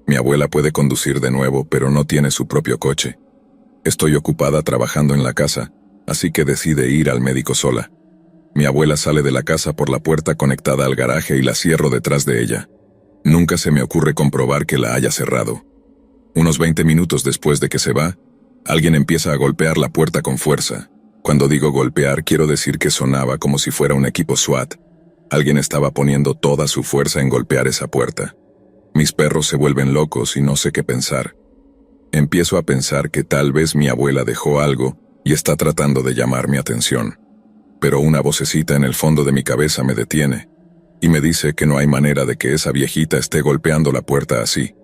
Mi abuela puede conducir de nuevo, pero no tiene su propio coche. Estoy ocupada trabajando en la casa, así que decide ir al médico sola. Mi abuela sale de la casa por la puerta conectada al garaje y la cierro detrás de ella. Nunca se me ocurre comprobar que la haya cerrado. Unos 20 minutos después de que se va, alguien empieza a golpear la puerta con fuerza. Cuando digo golpear, quiero decir que sonaba como si fuera un equipo SWAT. Alguien estaba poniendo toda su fuerza en golpear esa puerta. Mis perros se vuelven locos y no sé qué pensar. Empiezo a pensar que tal vez mi abuela dejó algo y está tratando de llamar mi atención. Pero una vocecita en el fondo de mi cabeza me detiene y me dice que no hay manera de que esa viejita esté golpeando la puerta así.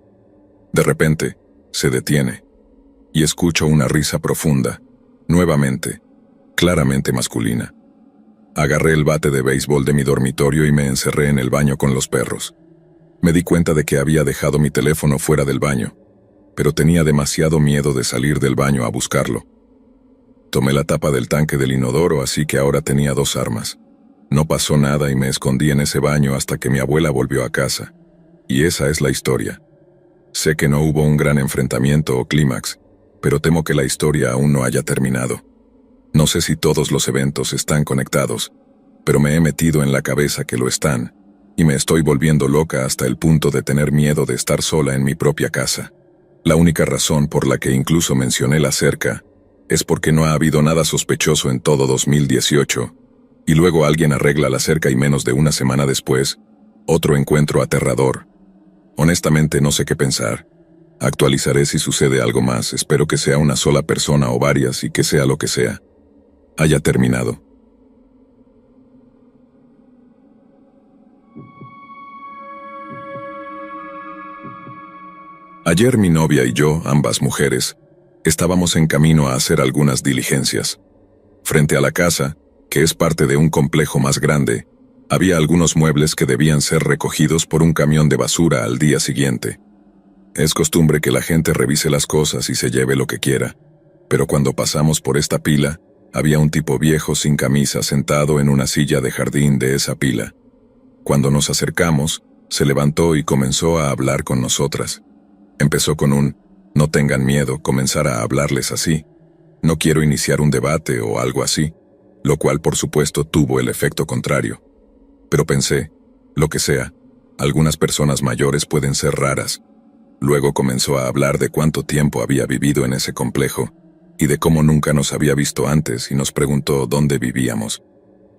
De repente, se detiene y escucho una risa profunda, nuevamente, claramente masculina. Agarré el bate de béisbol de mi dormitorio y me encerré en el baño con los perros. Me di cuenta de que había dejado mi teléfono fuera del baño, pero tenía demasiado miedo de salir del baño a buscarlo. Tomé la tapa del tanque del inodoro, así que ahora tenía 2 armas. No pasó nada y me escondí en ese baño hasta que mi abuela volvió a casa. Y esa es la historia. Sé que no hubo un gran enfrentamiento o clímax, pero temo que la historia aún no haya terminado. No sé si todos los eventos están conectados, pero me he metido en la cabeza que lo están, y me estoy volviendo loca hasta el punto de tener miedo de estar sola en mi propia casa. La única razón por la que incluso mencioné la cerca es porque no ha habido nada sospechoso en todo 2018, y luego alguien arregla la cerca y menos de una semana después, otro encuentro aterrador. Honestamente no sé qué pensar. Actualizaré si sucede algo más, espero que sea una sola persona o varias y que sea lo que sea. Haya terminado. Ayer mi novia y yo, ambas mujeres, estábamos en camino a hacer algunas diligencias. Frente a la casa, que es parte de un complejo más grande, había algunos muebles que debían ser recogidos por un camión de basura al día siguiente. Es costumbre que la gente revise las cosas y se lleve lo que quiera, pero cuando pasamos por esta pila, había un tipo viejo sin camisa sentado en una silla de jardín de esa pila. Cuando nos acercamos, se levantó y comenzó a hablar con nosotras. Empezó con un "no tengan miedo", comenzar a hablarles así. No quiero iniciar un debate o algo así, lo cual por supuesto tuvo el efecto contrario. Pero pensé, lo que sea, algunas personas mayores pueden ser raras. Luego comenzó a hablar de cuánto tiempo había vivido en ese complejo, y de cómo nunca nos había visto antes y nos preguntó dónde vivíamos,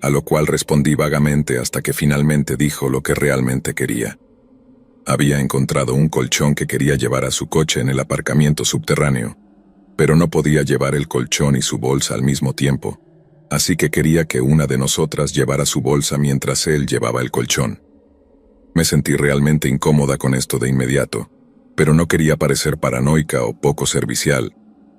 a lo cual respondí vagamente hasta que finalmente dijo lo que realmente quería. Había encontrado un colchón que quería llevar a su coche en el aparcamiento subterráneo, pero no podía llevar el colchón y su bolsa al mismo tiempo, así que quería que una de nosotras llevara su bolsa mientras él llevaba el colchón. Me sentí realmente incómoda con esto de inmediato, pero no quería parecer paranoica o poco servicial,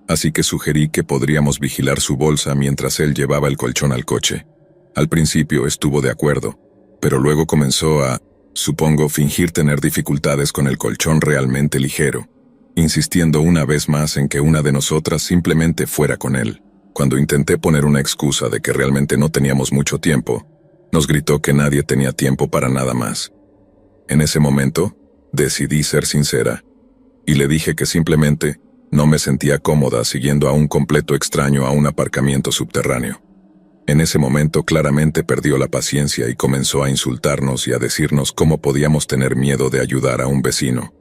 así que sugerí que podríamos vigilar su bolsa mientras él llevaba el colchón al coche. Al principio estuvo de acuerdo, pero luego comenzó a, supongo, fingir tener dificultades con el colchón realmente ligero, insistiendo una vez más en que una de nosotras simplemente fuera con él. Cuando intenté poner una excusa de que realmente no teníamos mucho tiempo, nos gritó que nadie tenía tiempo para nada más. En ese momento, decidí ser sincera, y le dije que simplemente no me sentía cómoda siguiendo a un completo extraño a un aparcamiento subterráneo. En ese momento claramente perdió la paciencia y comenzó a insultarnos y a decirnos cómo podíamos tener miedo de ayudar a un vecino,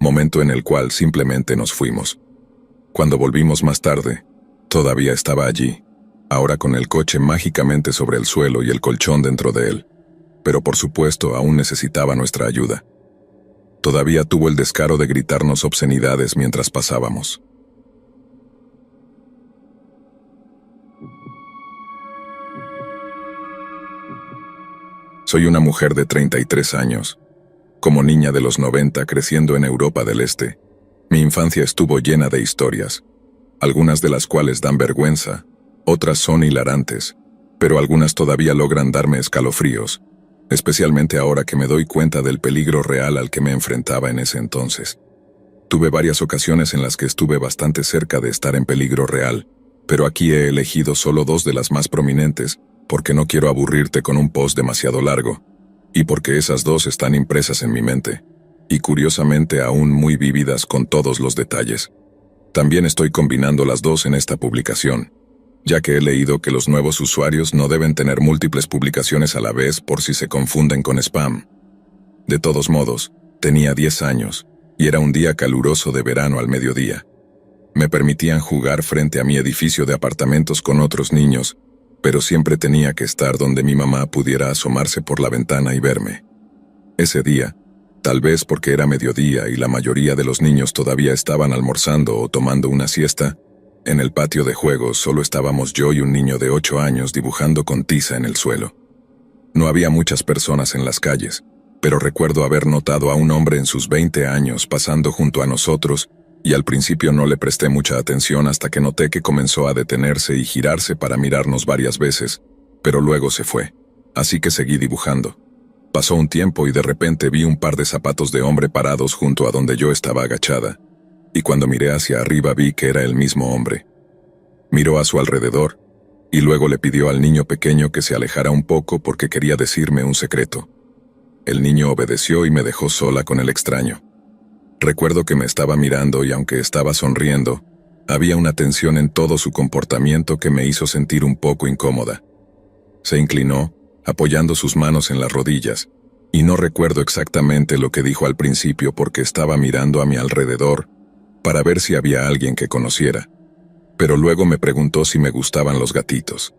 momento en el cual simplemente nos fuimos. Cuando volvimos más tarde, todavía estaba allí, ahora con el coche mágicamente sobre el suelo y el colchón dentro de él, pero por supuesto aún necesitaba nuestra ayuda. Todavía tuvo el descaro de gritarnos obscenidades mientras pasábamos. Soy una mujer de 33 años. Como niña de los 90 creciendo en Europa del Este, mi infancia estuvo llena de historias, algunas de las cuales dan vergüenza, otras son hilarantes, pero algunas todavía logran darme escalofríos, especialmente ahora que me doy cuenta del peligro real al que me enfrentaba en ese entonces. Tuve varias ocasiones en las que estuve bastante cerca de estar en peligro real, pero aquí he elegido solo 2 de las más prominentes, porque no quiero aburrirte con un post demasiado largo, y porque esas 2 están impresas en mi mente, y curiosamente aún muy vívidas con todos los detalles. También estoy combinando las dos en esta publicación, ya que he leído que los nuevos usuarios no deben tener múltiples publicaciones a la vez por si se confunden con spam. De todos modos, tenía 10 años, y era un día caluroso de verano al mediodía. Me permitían jugar frente a mi edificio de apartamentos con otros niños, pero siempre tenía que estar donde mi mamá pudiera asomarse por la ventana y verme. Ese día, tal vez porque era mediodía y la mayoría de los niños todavía estaban almorzando o tomando una siesta, en el patio de juegos solo estábamos yo y un niño de 8 años dibujando con tiza en el suelo. No había muchas personas en las calles, pero recuerdo haber notado a un hombre en sus 20 años pasando junto a nosotros, y al principio no le presté mucha atención hasta que noté que comenzó a detenerse y girarse para mirarnos varias veces, pero luego se fue, así que seguí dibujando. Pasó un tiempo y de repente vi un par de zapatos de hombre parados junto a donde yo estaba agachada, y cuando miré hacia arriba vi que era el mismo hombre. Miró a su alrededor, y luego le pidió al niño pequeño que se alejara un poco porque quería decirme un secreto. El niño obedeció y me dejó sola con el extraño. Recuerdo que me estaba mirando y aunque estaba sonriendo, había una tensión en todo su comportamiento que me hizo sentir un poco incómoda. Se inclinó, apoyando sus manos en las rodillas, y no recuerdo exactamente lo que dijo al principio porque estaba mirando a mi alrededor para ver si había alguien que conociera. Pero luego me preguntó si me gustaban los gatitos.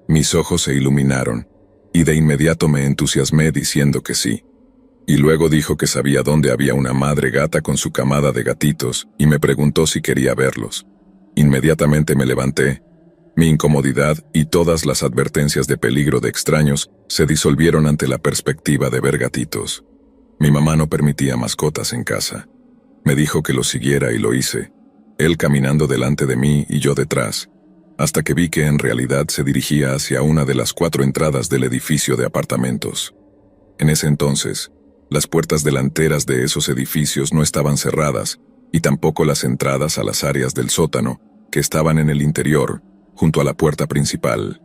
Mis ojos se iluminaron, y de inmediato me entusiasmé diciendo que sí. Y luego dijo que sabía dónde había una madre gata con su camada de gatitos, y me preguntó si quería verlos. Inmediatamente me levanté. Mi incomodidad y todas las advertencias de peligro de extraños se disolvieron ante la perspectiva de ver gatitos. Mi mamá no permitía mascotas en casa. Me dijo que lo siguiera y lo hice, él caminando delante de mí y yo detrás, hasta que vi que en realidad se dirigía hacia una de las 4 entradas del edificio de apartamentos. En ese entonces, las puertas delanteras de esos edificios no estaban cerradas, y tampoco las entradas a las áreas del sótano, que estaban en el interior, junto a la puerta principal.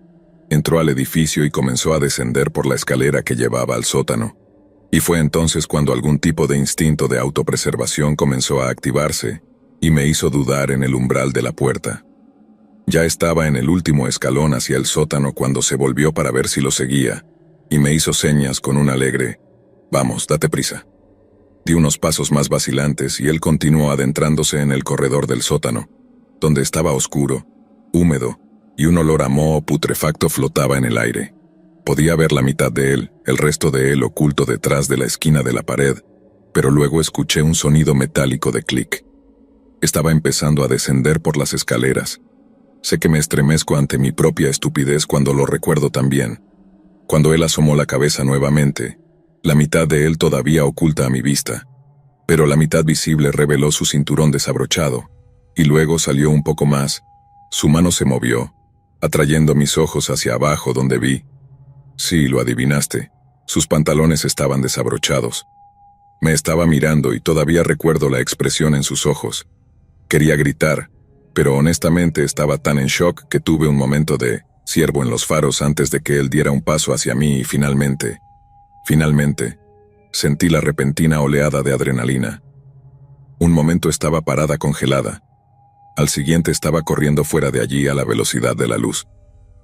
Entró al edificio y comenzó a descender por la escalera que llevaba al sótano. Y fue entonces cuando algún tipo de instinto de autopreservación comenzó a activarse, y me hizo dudar en el umbral de la puerta. Ya estaba en el último escalón hacia el sótano cuando se volvió para ver si lo seguía, y me hizo señas con un alegre, «Vamos, date prisa». Di unos pasos más vacilantes y él continuó adentrándose en el corredor del sótano, donde estaba oscuro, húmedo, y un olor a moho putrefacto flotaba en el aire. Podía ver la mitad de él, el resto de él oculto detrás de la esquina de la pared, pero luego escuché un sonido metálico de clic. Estaba empezando a descender por las escaleras. Sé que me estremezco ante mi propia estupidez cuando lo recuerdo también. Cuando él asomó la cabeza nuevamente, la mitad de él todavía oculta a mi vista, pero la mitad visible reveló su cinturón desabrochado, y luego salió un poco más. Su mano se movió, atrayendo mis ojos hacia abajo donde vi. Sí, lo adivinaste, sus pantalones estaban desabrochados. Me estaba mirando y todavía recuerdo la expresión en sus ojos. Quería gritar, pero honestamente estaba tan en shock que tuve un momento de ciervo en los faros antes de que él diera un paso hacia mí y finalmente, sentí la repentina oleada de adrenalina. Un momento estaba parada congelada. Al siguiente estaba corriendo fuera de allí a la velocidad de la luz.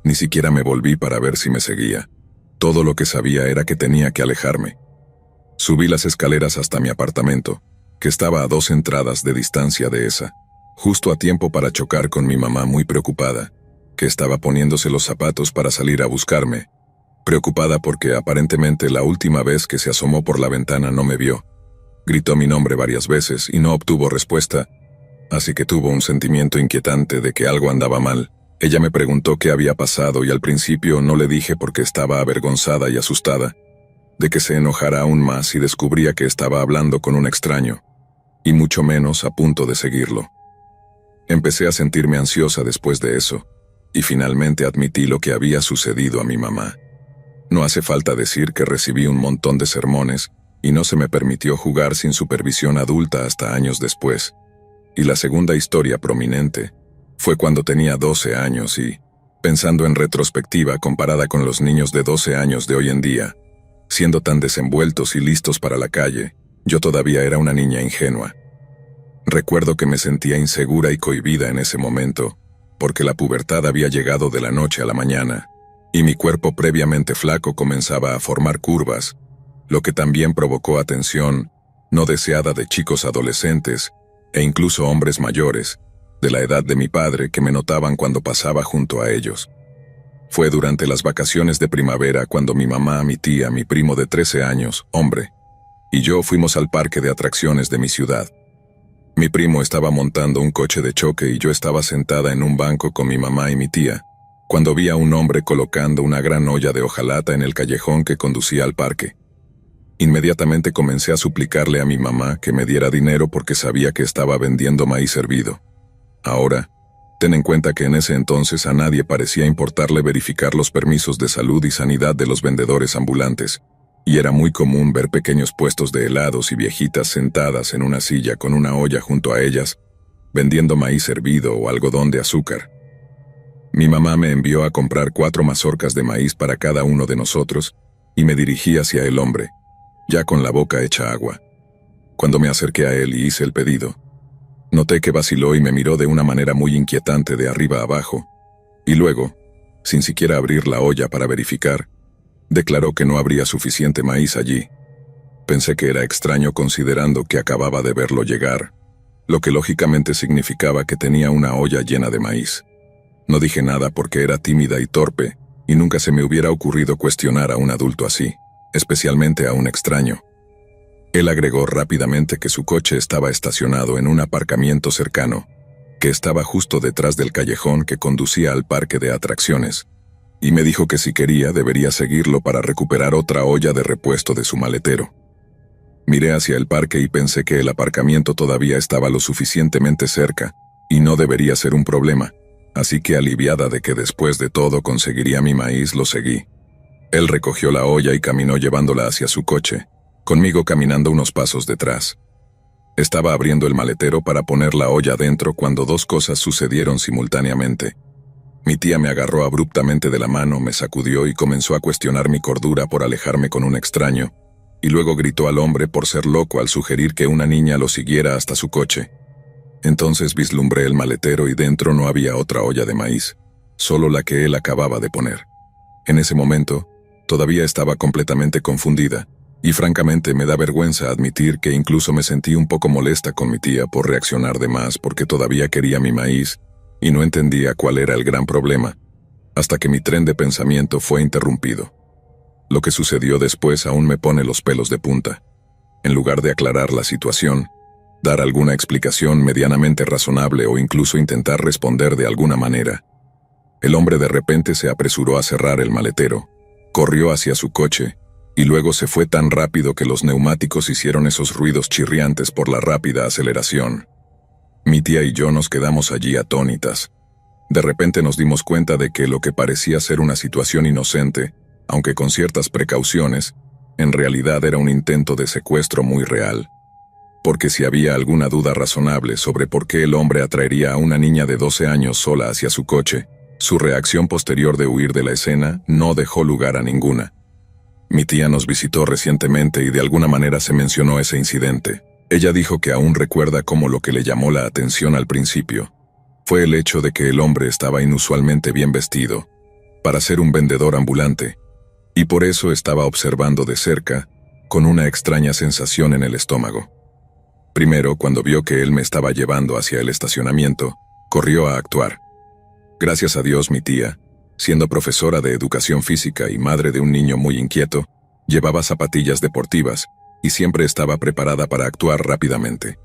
Ni siquiera me volví para ver si me seguía. Todo lo que sabía era que tenía que alejarme. Subí las escaleras hasta mi apartamento, que estaba a 2 entradas de distancia de esa, justo a tiempo para chocar con mi mamá muy preocupada, que estaba poniéndose los zapatos para salir a buscarme, preocupada porque aparentemente la última vez que se asomó por la ventana no me vio. Gritó mi nombre varias veces y no obtuvo respuesta, así que tuvo un sentimiento inquietante de que algo andaba mal. Ella me preguntó qué había pasado y al principio no le dije porque estaba avergonzada y asustada, de que se enojara aún más si descubría que estaba hablando con un extraño, y mucho menos a punto de seguirlo. Empecé a sentirme ansiosa después de eso, y finalmente admití lo que había sucedido a mi mamá. No hace falta decir que recibí un montón de sermones, y no se me permitió jugar sin supervisión adulta hasta años después. Y la segunda historia prominente fue cuando tenía 12 años y, pensando en retrospectiva comparada con los niños de 12 años de hoy en día, siendo tan desenvueltos y listos para la calle, yo todavía era una niña ingenua. Recuerdo que me sentía insegura y cohibida en ese momento, porque la pubertad había llegado de la noche a la mañana, y mi cuerpo previamente flaco comenzaba a formar curvas, lo que también provocó atención no deseada de chicos adolescentes e incluso hombres mayores, de la edad de mi padre, que me notaban cuando pasaba junto a ellos. Fue durante las vacaciones de primavera cuando mi mamá, mi tía, mi primo de 13 años, hombre, y yo fuimos al parque de atracciones de mi ciudad. Mi primo estaba montando un coche de choque y yo estaba sentada en un banco con mi mamá y mi tía, cuando vi a un hombre colocando una gran olla de hojalata en el callejón que conducía al parque. Inmediatamente comencé a suplicarle a mi mamá que me diera dinero porque sabía que estaba vendiendo maíz hervido. Ahora, ten en cuenta que en ese entonces a nadie parecía importarle verificar los permisos de salud y sanidad de los vendedores ambulantes, y era muy común ver pequeños puestos de helados y viejitas sentadas en una silla con una olla junto a ellas, vendiendo maíz hervido o algodón de azúcar. Mi mamá me envió a comprar 4 mazorcas de maíz para cada uno de nosotros, y me dirigí hacia el hombre, ya con la boca hecha agua. Cuando me acerqué a él y hice el pedido, noté que vaciló y me miró de una manera muy inquietante de arriba a abajo, y luego, sin siquiera abrir la olla para verificar, declaró que no habría suficiente maíz allí. Pensé que era extraño considerando que acababa de verlo llegar, lo que lógicamente significaba que tenía una olla llena de maíz. No dije nada porque era tímida y torpe, y nunca se me hubiera ocurrido cuestionar a un adulto así, especialmente a un extraño. Él agregó rápidamente que su coche estaba estacionado en un aparcamiento cercano, que estaba justo detrás del callejón que conducía al parque de atracciones, y me dijo que si quería debería seguirlo para recuperar otra olla de repuesto de su maletero. Miré hacia el parque y pensé que el aparcamiento todavía estaba lo suficientemente cerca, y no debería ser un problema, así que aliviada de que después de todo conseguiría mi maíz, lo seguí. Él recogió la olla y caminó llevándola hacia su coche, conmigo caminando unos pasos detrás. Estaba abriendo el maletero para poner la olla dentro cuando 2 cosas sucedieron simultáneamente. Mi tía me agarró abruptamente de la mano, me sacudió y comenzó a cuestionar mi cordura por alejarme con un extraño, y luego gritó al hombre por ser loco al sugerir que una niña lo siguiera hasta su coche. Entonces vislumbré el maletero y dentro no había otra olla de maíz, solo la que él acababa de poner. En ese momento, todavía estaba completamente confundida, y francamente me da vergüenza admitir que incluso me sentí un poco molesta con mi tía por reaccionar de más porque todavía quería mi maíz, y no entendía cuál era el gran problema, hasta que mi tren de pensamiento fue interrumpido. Lo que sucedió después aún me pone los pelos de punta. En lugar de aclarar la situación, dar alguna explicación medianamente razonable o incluso intentar responder de alguna manera, el hombre de repente se apresuró a cerrar el maletero, corrió hacia su coche, y luego se fue tan rápido que los neumáticos hicieron esos ruidos chirriantes por la rápida aceleración. Mi tía y yo nos quedamos allí atónitas. De repente nos dimos cuenta de que lo que parecía ser una situación inocente, aunque con ciertas precauciones, en realidad era un intento de secuestro muy real. Porque si había alguna duda razonable sobre por qué el hombre atraería a una niña de 12 años sola hacia su coche, su reacción posterior de huir de la escena no dejó lugar a ninguna. Mi tía nos visitó recientemente y de alguna manera se mencionó ese incidente. Ella dijo que aún recuerda cómo lo que le llamó la atención al principio fue el hecho de que el hombre estaba inusualmente bien vestido, para ser un vendedor ambulante, y por eso estaba observando de cerca, con una extraña sensación en el estómago. Primero, cuando vio que él me estaba llevando hacia el estacionamiento, corrió a actuar. Gracias a Dios mi tía, siendo profesora de educación física y madre de un niño muy inquieto, llevaba zapatillas deportivas y siempre estaba preparada para actuar rápidamente.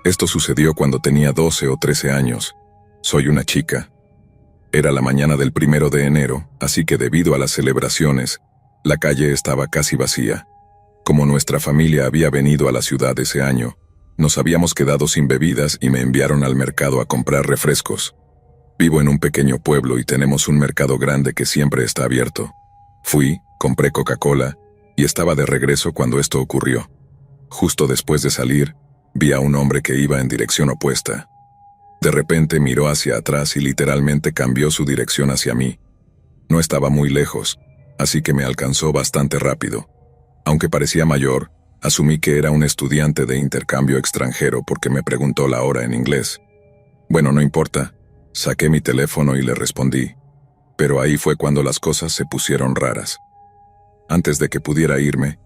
Esto sucedió cuando tenía 12 o 13 años. Soy una chica. Era la mañana del 1 de enero, así que debido a las celebraciones, la calle estaba casi vacía. Como nuestra familia había venido a la ciudad ese año, nos habíamos quedado sin bebidas y me enviaron al mercado a comprar refrescos. Vivo en un pequeño pueblo y tenemos un mercado grande que siempre está abierto. Fui, compré Coca-Cola, y estaba de regreso cuando esto ocurrió. Justo después de salir, vi a un hombre que iba en dirección opuesta. De repente miró hacia atrás y literalmente cambió su dirección hacia mí. No estaba muy lejos, así que me alcanzó bastante rápido. Aunque parecía mayor, asumí que era un estudiante de intercambio extranjero porque me preguntó la hora en inglés. Bueno, no importa. Saqué mi teléfono y le respondí. Pero ahí fue cuando las cosas se pusieron raras. Antes de que pudiera irme,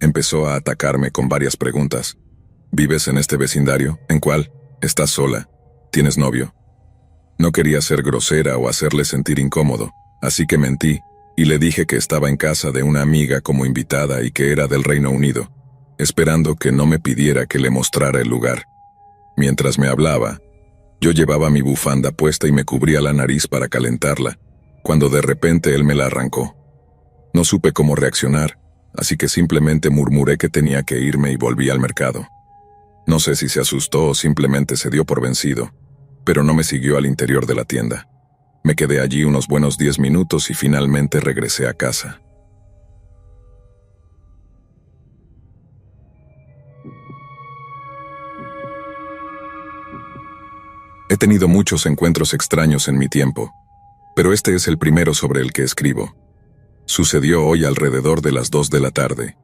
empezó a atacarme con varias preguntas. ¿Vives en este vecindario? ¿En cuál? ¿Estás sola? ¿Tienes novio? No quería ser grosera o hacerle sentir incómodo, así que mentí y le dije que estaba en casa de una amiga como invitada y que era del Reino Unido, esperando que no me pidiera que le mostrara el lugar. Mientras me hablaba, yo llevaba mi bufanda puesta y me cubría la nariz para calentarla, cuando de repente él me la arrancó. No supe cómo reaccionar, así que simplemente murmuré que tenía que irme y volví al mercado. No sé si se asustó o simplemente se dio por vencido, pero no me siguió al interior de la tienda. Me quedé allí unos buenos 10 minutos y finalmente regresé a casa. He tenido muchos encuentros extraños en mi tiempo, pero este es el primero sobre el que escribo. Sucedió hoy alrededor de las 2 de la tarde.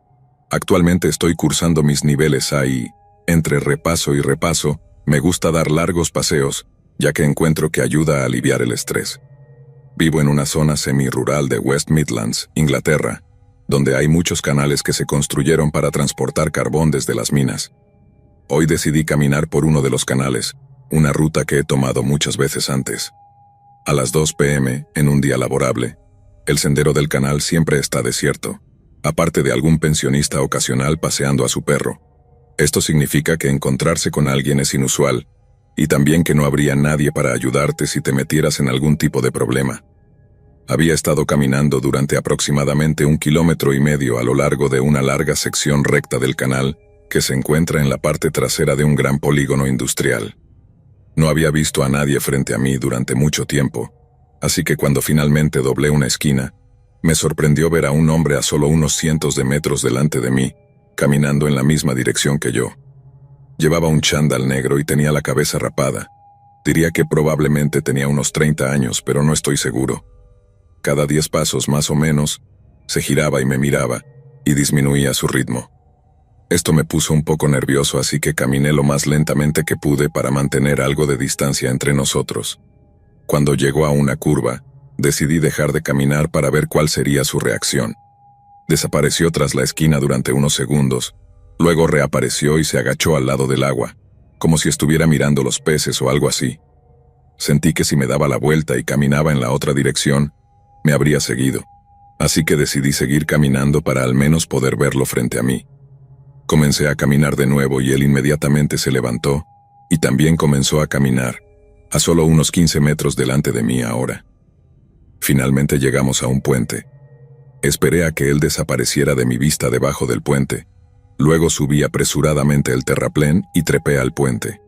Actualmente estoy cursando mis niveles A y, entre repaso y repaso, me gusta dar largos paseos, ya que encuentro que ayuda a aliviar el estrés. Vivo en una zona semi-rural de West Midlands, Inglaterra, donde hay muchos canales que se construyeron para transportar carbón desde las minas. Hoy decidí caminar por uno de los canales, una ruta que he tomado muchas veces antes. A las 2 p.m., en un día laborable, el sendero del canal siempre está desierto, aparte de algún pensionista ocasional paseando a su perro. Esto significa que encontrarse con alguien es inusual, y también que no habría nadie para ayudarte si te metieras en algún tipo de problema. Había estado caminando durante aproximadamente 1,5 kilómetros a lo largo de una larga sección recta del canal que se encuentra en la parte trasera de un gran polígono industrial. No había visto a nadie frente a mí durante mucho tiempo, así que cuando finalmente doblé una esquina, me sorprendió ver a un hombre a solo unos cientos de metros delante de mí, caminando en la misma dirección que yo. Llevaba un chándal negro y tenía la cabeza rapada. Diría que probablemente tenía unos 30 años, pero no estoy seguro. Cada 10 pasos más o menos, se giraba y me miraba, y disminuía su ritmo. Esto me puso un poco nervioso, así que caminé lo más lentamente que pude para mantener algo de distancia entre nosotros. Cuando llegó a una curva, decidí dejar de caminar para ver cuál sería su reacción. Desapareció tras la esquina durante unos segundos, luego reapareció y se agachó al lado del agua, como si estuviera mirando los peces o algo así. Sentí que si me daba la vuelta y caminaba en la otra dirección, me habría seguido, así que decidí seguir caminando para al menos poder verlo frente a mí. Comencé a caminar de nuevo y él inmediatamente se levantó, y también comenzó a caminar, a solo unos 15 metros delante de mí ahora. Finalmente llegamos a un puente. Esperé a que él desapareciera de mi vista debajo del puente. Luego subí apresuradamente el terraplén y trepé al puente.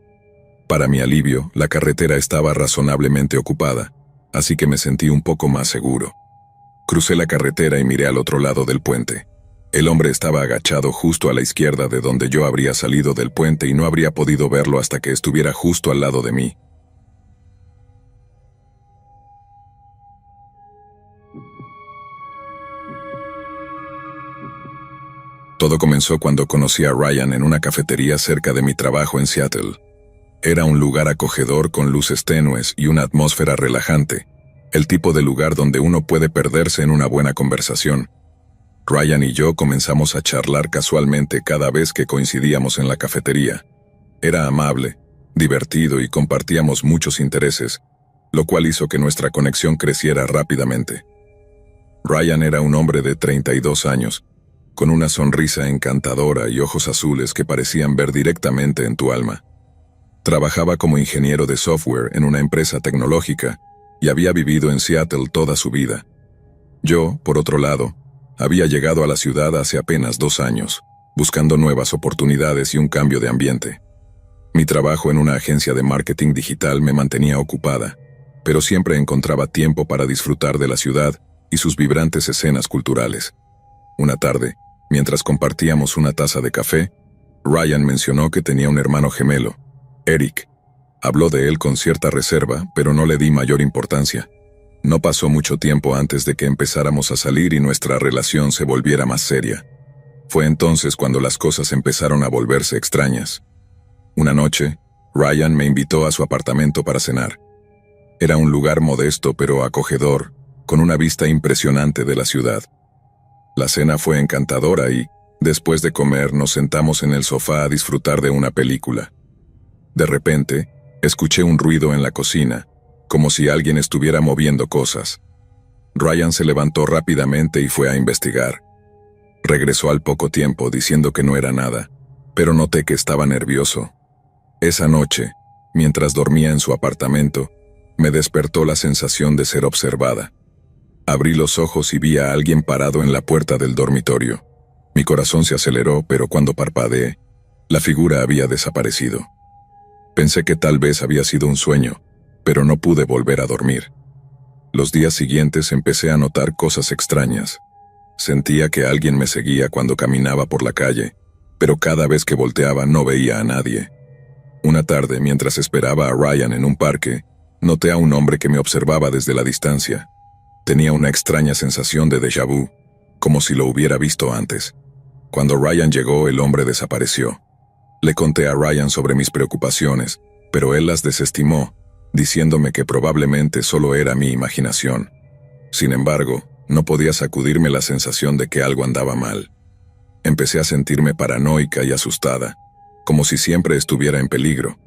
Para mi alivio, la carretera estaba razonablemente ocupada, así que me sentí un poco más seguro. Crucé la carretera y miré al otro lado del puente. El hombre estaba agachado justo a la izquierda de donde yo habría salido del puente y no habría podido verlo hasta que estuviera justo al lado de mí. Todo comenzó cuando conocí a Ryan en una cafetería cerca de mi trabajo en Seattle. Era un lugar acogedor con luces tenues y una atmósfera relajante, el tipo de lugar donde uno puede perderse en una buena conversación. Ryan y yo comenzamos a charlar casualmente cada vez que coincidíamos en la cafetería. Era amable, divertido y compartíamos muchos intereses, lo cual hizo que nuestra conexión creciera rápidamente. Ryan era un hombre de 32 años, con una sonrisa encantadora y ojos azules que parecían ver directamente en tu alma. Trabajaba como ingeniero de software en una empresa tecnológica y había vivido en Seattle toda su vida. Yo, por otro lado, había llegado a la ciudad hace apenas 2 años, buscando nuevas oportunidades y un cambio de ambiente. Mi trabajo en una agencia de marketing digital me mantenía ocupada, pero siempre encontraba tiempo para disfrutar de la ciudad y sus vibrantes escenas culturales. Una tarde, mientras compartíamos una taza de café, Ryan mencionó que tenía un hermano gemelo, Eric. Habló de él con cierta reserva, pero no le di mayor importancia. No pasó mucho tiempo antes de que empezáramos a salir y nuestra relación se volviera más seria. Fue entonces cuando las cosas empezaron a volverse extrañas. Una noche, Ryan me invitó a su apartamento para cenar. Era un lugar modesto pero acogedor, con una vista impresionante de la ciudad. La cena fue encantadora y, después de comer, nos sentamos en el sofá a disfrutar de una película. De repente, escuché un ruido en la cocina, como si alguien estuviera moviendo cosas. Ryan se levantó rápidamente y fue a investigar. Regresó al poco tiempo diciendo que no era nada, pero noté que estaba nervioso. Esa noche, mientras dormía en su apartamento, me despertó la sensación de ser observada. Abrí los ojos y vi a alguien parado en la puerta del dormitorio. Mi corazón se aceleró, pero cuando parpadeé, la figura había desaparecido. Pensé que tal vez había sido un sueño, pero no pude volver a dormir. Los días siguientes empecé a notar cosas extrañas. Sentía que alguien me seguía cuando caminaba por la calle, pero cada vez que volteaba no veía a nadie. Una tarde, mientras esperaba a Ryan en un parque, noté a un hombre que me observaba desde la distancia. Tenía una extraña sensación de déjà vu, como si lo hubiera visto antes. Cuando Ryan llegó, el hombre desapareció. Le conté a Ryan sobre mis preocupaciones, pero él las desestimó, diciéndome que probablemente solo era mi imaginación. Sin embargo, no podía sacudirme la sensación de que algo andaba mal. Empecé a sentirme paranoica y asustada, como si siempre estuviera en peligro.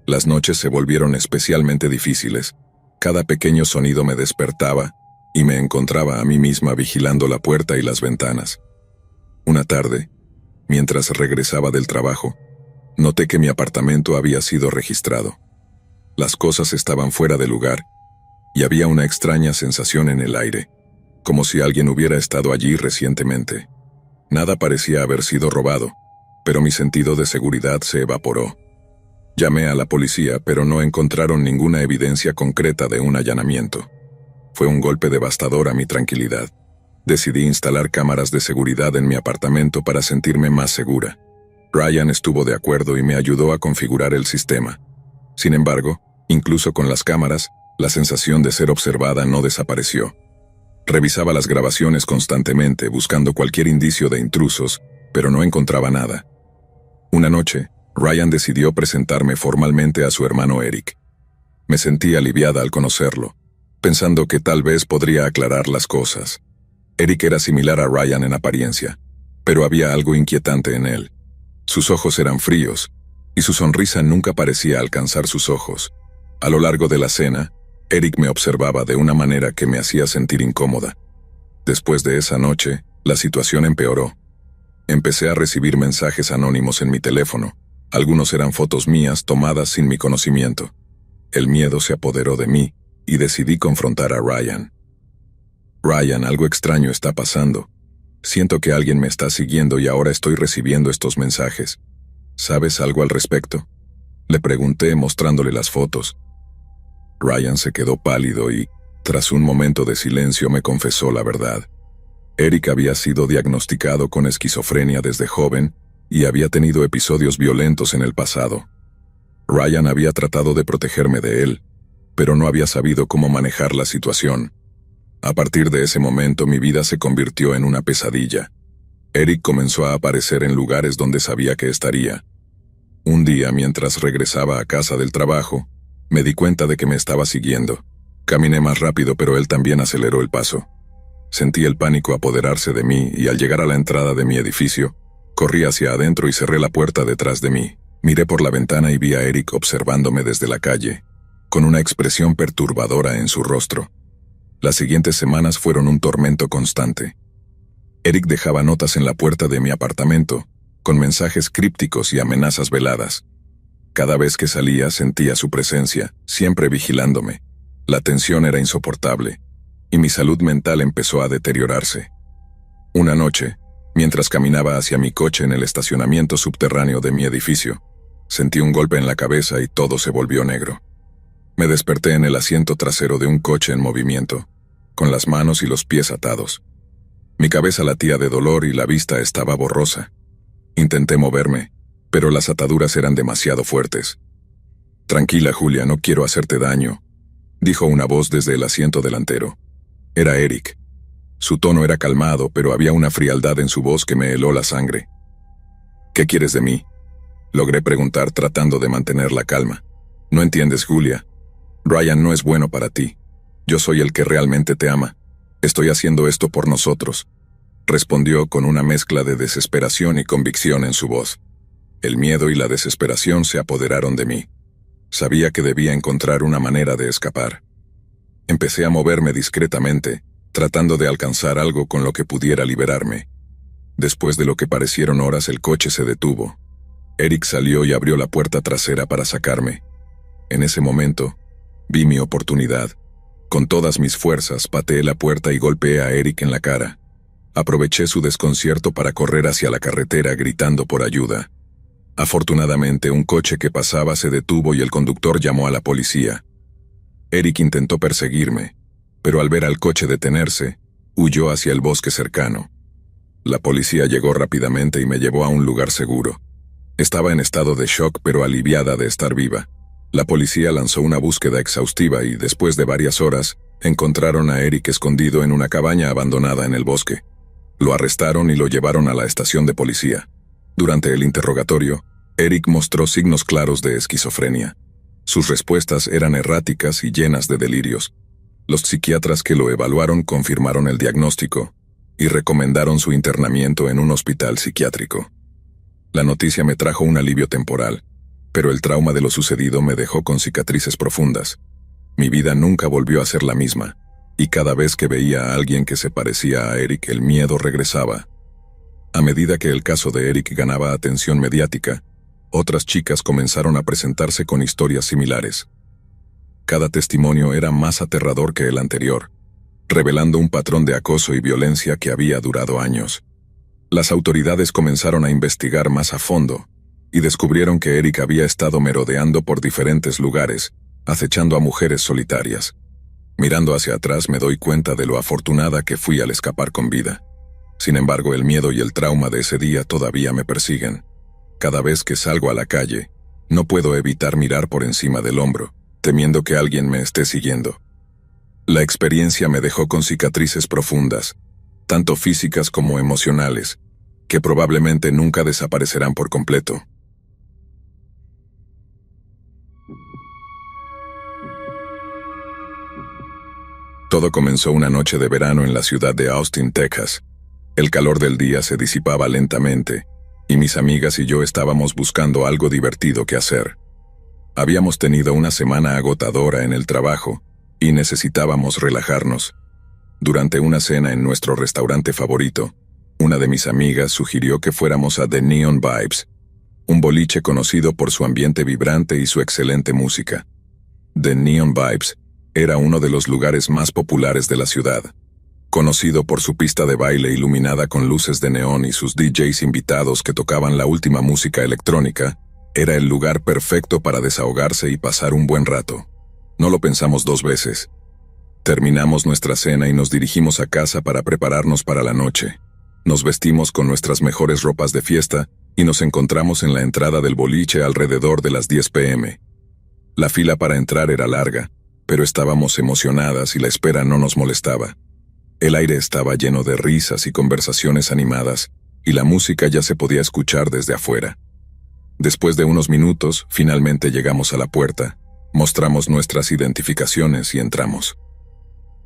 Las noches se volvieron especialmente difíciles. Cada pequeño sonido me despertaba y me encontraba a mí misma vigilando la puerta y las ventanas. Una tarde, mientras regresaba del trabajo, noté que mi apartamento había sido registrado. Las cosas estaban fuera de lugar y había una extraña sensación en el aire, como si alguien hubiera estado allí recientemente. Nada parecía haber sido robado, pero mi sentido de seguridad se evaporó. Llamé a la policía, pero no encontraron ninguna evidencia concreta de un allanamiento. Fue un golpe devastador a mi tranquilidad. Decidí instalar cámaras de seguridad en mi apartamento para sentirme más segura. Ryan estuvo de acuerdo y me ayudó a configurar el sistema. Sin embargo, incluso con las cámaras, la sensación de ser observada no desapareció. Revisaba las grabaciones constantemente, buscando cualquier indicio de intrusos, pero no encontraba nada. Una noche, Ryan decidió presentarme formalmente a su hermano Eric. Me sentí aliviada al conocerlo, pensando que tal vez podría aclarar las cosas. Eric era similar a Ryan en apariencia, pero había algo inquietante en él. Sus ojos eran fríos, y su sonrisa nunca parecía alcanzar sus ojos. A lo largo de la cena, Eric me observaba de una manera que me hacía sentir incómoda. Después de esa noche, la situación empeoró. Empecé a recibir mensajes anónimos en mi teléfono. Algunos eran fotos mías tomadas sin mi conocimiento. El miedo se apoderó de mí, y decidí confrontar a Ryan. Ryan, algo extraño está pasando. Siento que alguien me está siguiendo y ahora estoy recibiendo estos mensajes. ¿Sabes algo al respecto? Le pregunté mostrándole las fotos. Ryan se quedó pálido y, tras un momento de silencio, me confesó la verdad. Eric había sido diagnosticado con esquizofrenia desde joven y había tenido episodios violentos en el pasado. Ryan había tratado de protegerme de él, pero no había sabido cómo manejar la situación. A partir de ese momento mi vida se convirtió en una pesadilla. Eric comenzó a aparecer en lugares donde sabía que estaría. Un día, mientras regresaba a casa del trabajo, me di cuenta de que me estaba siguiendo. Caminé más rápido, pero él también aceleró el paso. Sentí el pánico apoderarse de mí y al llegar a la entrada de mi edificio, corrí hacia adentro y cerré la puerta detrás de mí. Miré por la ventana y vi a Eric observándome desde la calle, con una expresión perturbadora en su rostro. Las siguientes semanas fueron un tormento constante. Eric dejaba notas en la puerta de mi apartamento, con mensajes crípticos y amenazas veladas. Cada vez que salía sentía su presencia, siempre vigilándome. La tensión era insoportable, y mi salud mental empezó a deteriorarse. Una noche, mientras caminaba hacia mi coche en el estacionamiento subterráneo de mi edificio, sentí un golpe en la cabeza y todo se volvió negro. Me desperté en el asiento trasero de un coche en movimiento, con las manos y los pies atados. Mi cabeza latía de dolor y la vista estaba borrosa. Intenté moverme, pero las ataduras eran demasiado fuertes. «Tranquila, Julia, no quiero hacerte daño», dijo una voz desde el asiento delantero. Era Eric. Su tono era calmado, pero había una frialdad en su voz que me heló la sangre. ¿Qué quieres de mí?, logré preguntar tratando de mantener la calma. No entiendes, Julia. Ryan no es bueno para ti. Yo soy el que realmente te ama. Estoy haciendo esto por nosotros, respondió con una mezcla de desesperación y convicción en su voz. El miedo y la desesperación se apoderaron de mí. Sabía que debía encontrar una manera de escapar. Empecé a moverme discretamente, tratando de alcanzar algo con lo que pudiera liberarme. Después de lo que parecieron horas, el coche se detuvo. Eric salió y abrió la puerta trasera para sacarme. En ese momento, vi mi oportunidad. Con todas mis fuerzas, pateé la puerta y golpeé a Eric en la cara. Aproveché su desconcierto para correr hacia la carretera gritando por ayuda. Afortunadamente, un coche que pasaba se detuvo y el conductor llamó a la policía. Eric intentó perseguirme, pero al ver al coche detenerse, huyó hacia el bosque cercano. La policía llegó rápidamente y me llevó a un lugar seguro. Estaba en estado de shock, pero aliviada de estar viva. La policía lanzó una búsqueda exhaustiva y, después de varias horas, encontraron a Eric escondido en una cabaña abandonada en el bosque. Lo arrestaron y lo llevaron a la estación de policía. Durante el interrogatorio, Eric mostró signos claros de esquizofrenia. Sus respuestas eran erráticas y llenas de delirios. Los psiquiatras que lo evaluaron confirmaron el diagnóstico y recomendaron su internamiento en un hospital psiquiátrico. La noticia me trajo un alivio temporal, pero el trauma de lo sucedido me dejó con cicatrices profundas. Mi vida nunca volvió a ser la misma, y cada vez que veía a alguien que se parecía a Eric, el miedo regresaba. A medida que el caso de Eric ganaba atención mediática, otras chicas comenzaron a presentarse con historias similares. Cada testimonio era más aterrador que el anterior, revelando un patrón de acoso y violencia que había durado años. Las autoridades comenzaron a investigar más a fondo, y descubrieron que Eric había estado merodeando por diferentes lugares, acechando a mujeres solitarias. Mirando hacia atrás me doy cuenta de lo afortunada que fui al escapar con vida. Sin embargo, el miedo y el trauma de ese día todavía me persiguen. Cada vez que salgo a la calle, no puedo evitar mirar por encima del hombro, temiendo que alguien me esté siguiendo. La experiencia me dejó con cicatrices profundas, tanto físicas como emocionales, que probablemente nunca desaparecerán por completo. Todo comenzó una noche de verano en la ciudad de Austin, Texas. El calor del día se disipaba lentamente, y mis amigas y yo estábamos buscando algo divertido que hacer. Habíamos tenido una semana agotadora en el trabajo, y necesitábamos relajarnos. Durante una cena en nuestro restaurante favorito, una de mis amigas sugirió que fuéramos a The Neon Vibes, un boliche conocido por su ambiente vibrante y su excelente música. The Neon Vibes era uno de los lugares más populares de la ciudad, conocido por su pista de baile iluminada con luces de neón y sus DJs invitados que tocaban la última música electrónica. Era el lugar perfecto para desahogarse y pasar un buen rato. No lo pensamos dos veces. Terminamos nuestra cena y nos dirigimos a casa para prepararnos para la noche. Nos vestimos con nuestras mejores ropas de fiesta y nos encontramos en la entrada del boliche alrededor de las 10 p.m. La fila para entrar era larga, pero estábamos emocionadas y la espera no nos molestaba. El aire estaba lleno de risas y conversaciones animadas, y la música ya se podía escuchar desde afuera. Después de unos minutos, finalmente llegamos a la puerta, mostramos nuestras identificaciones y entramos.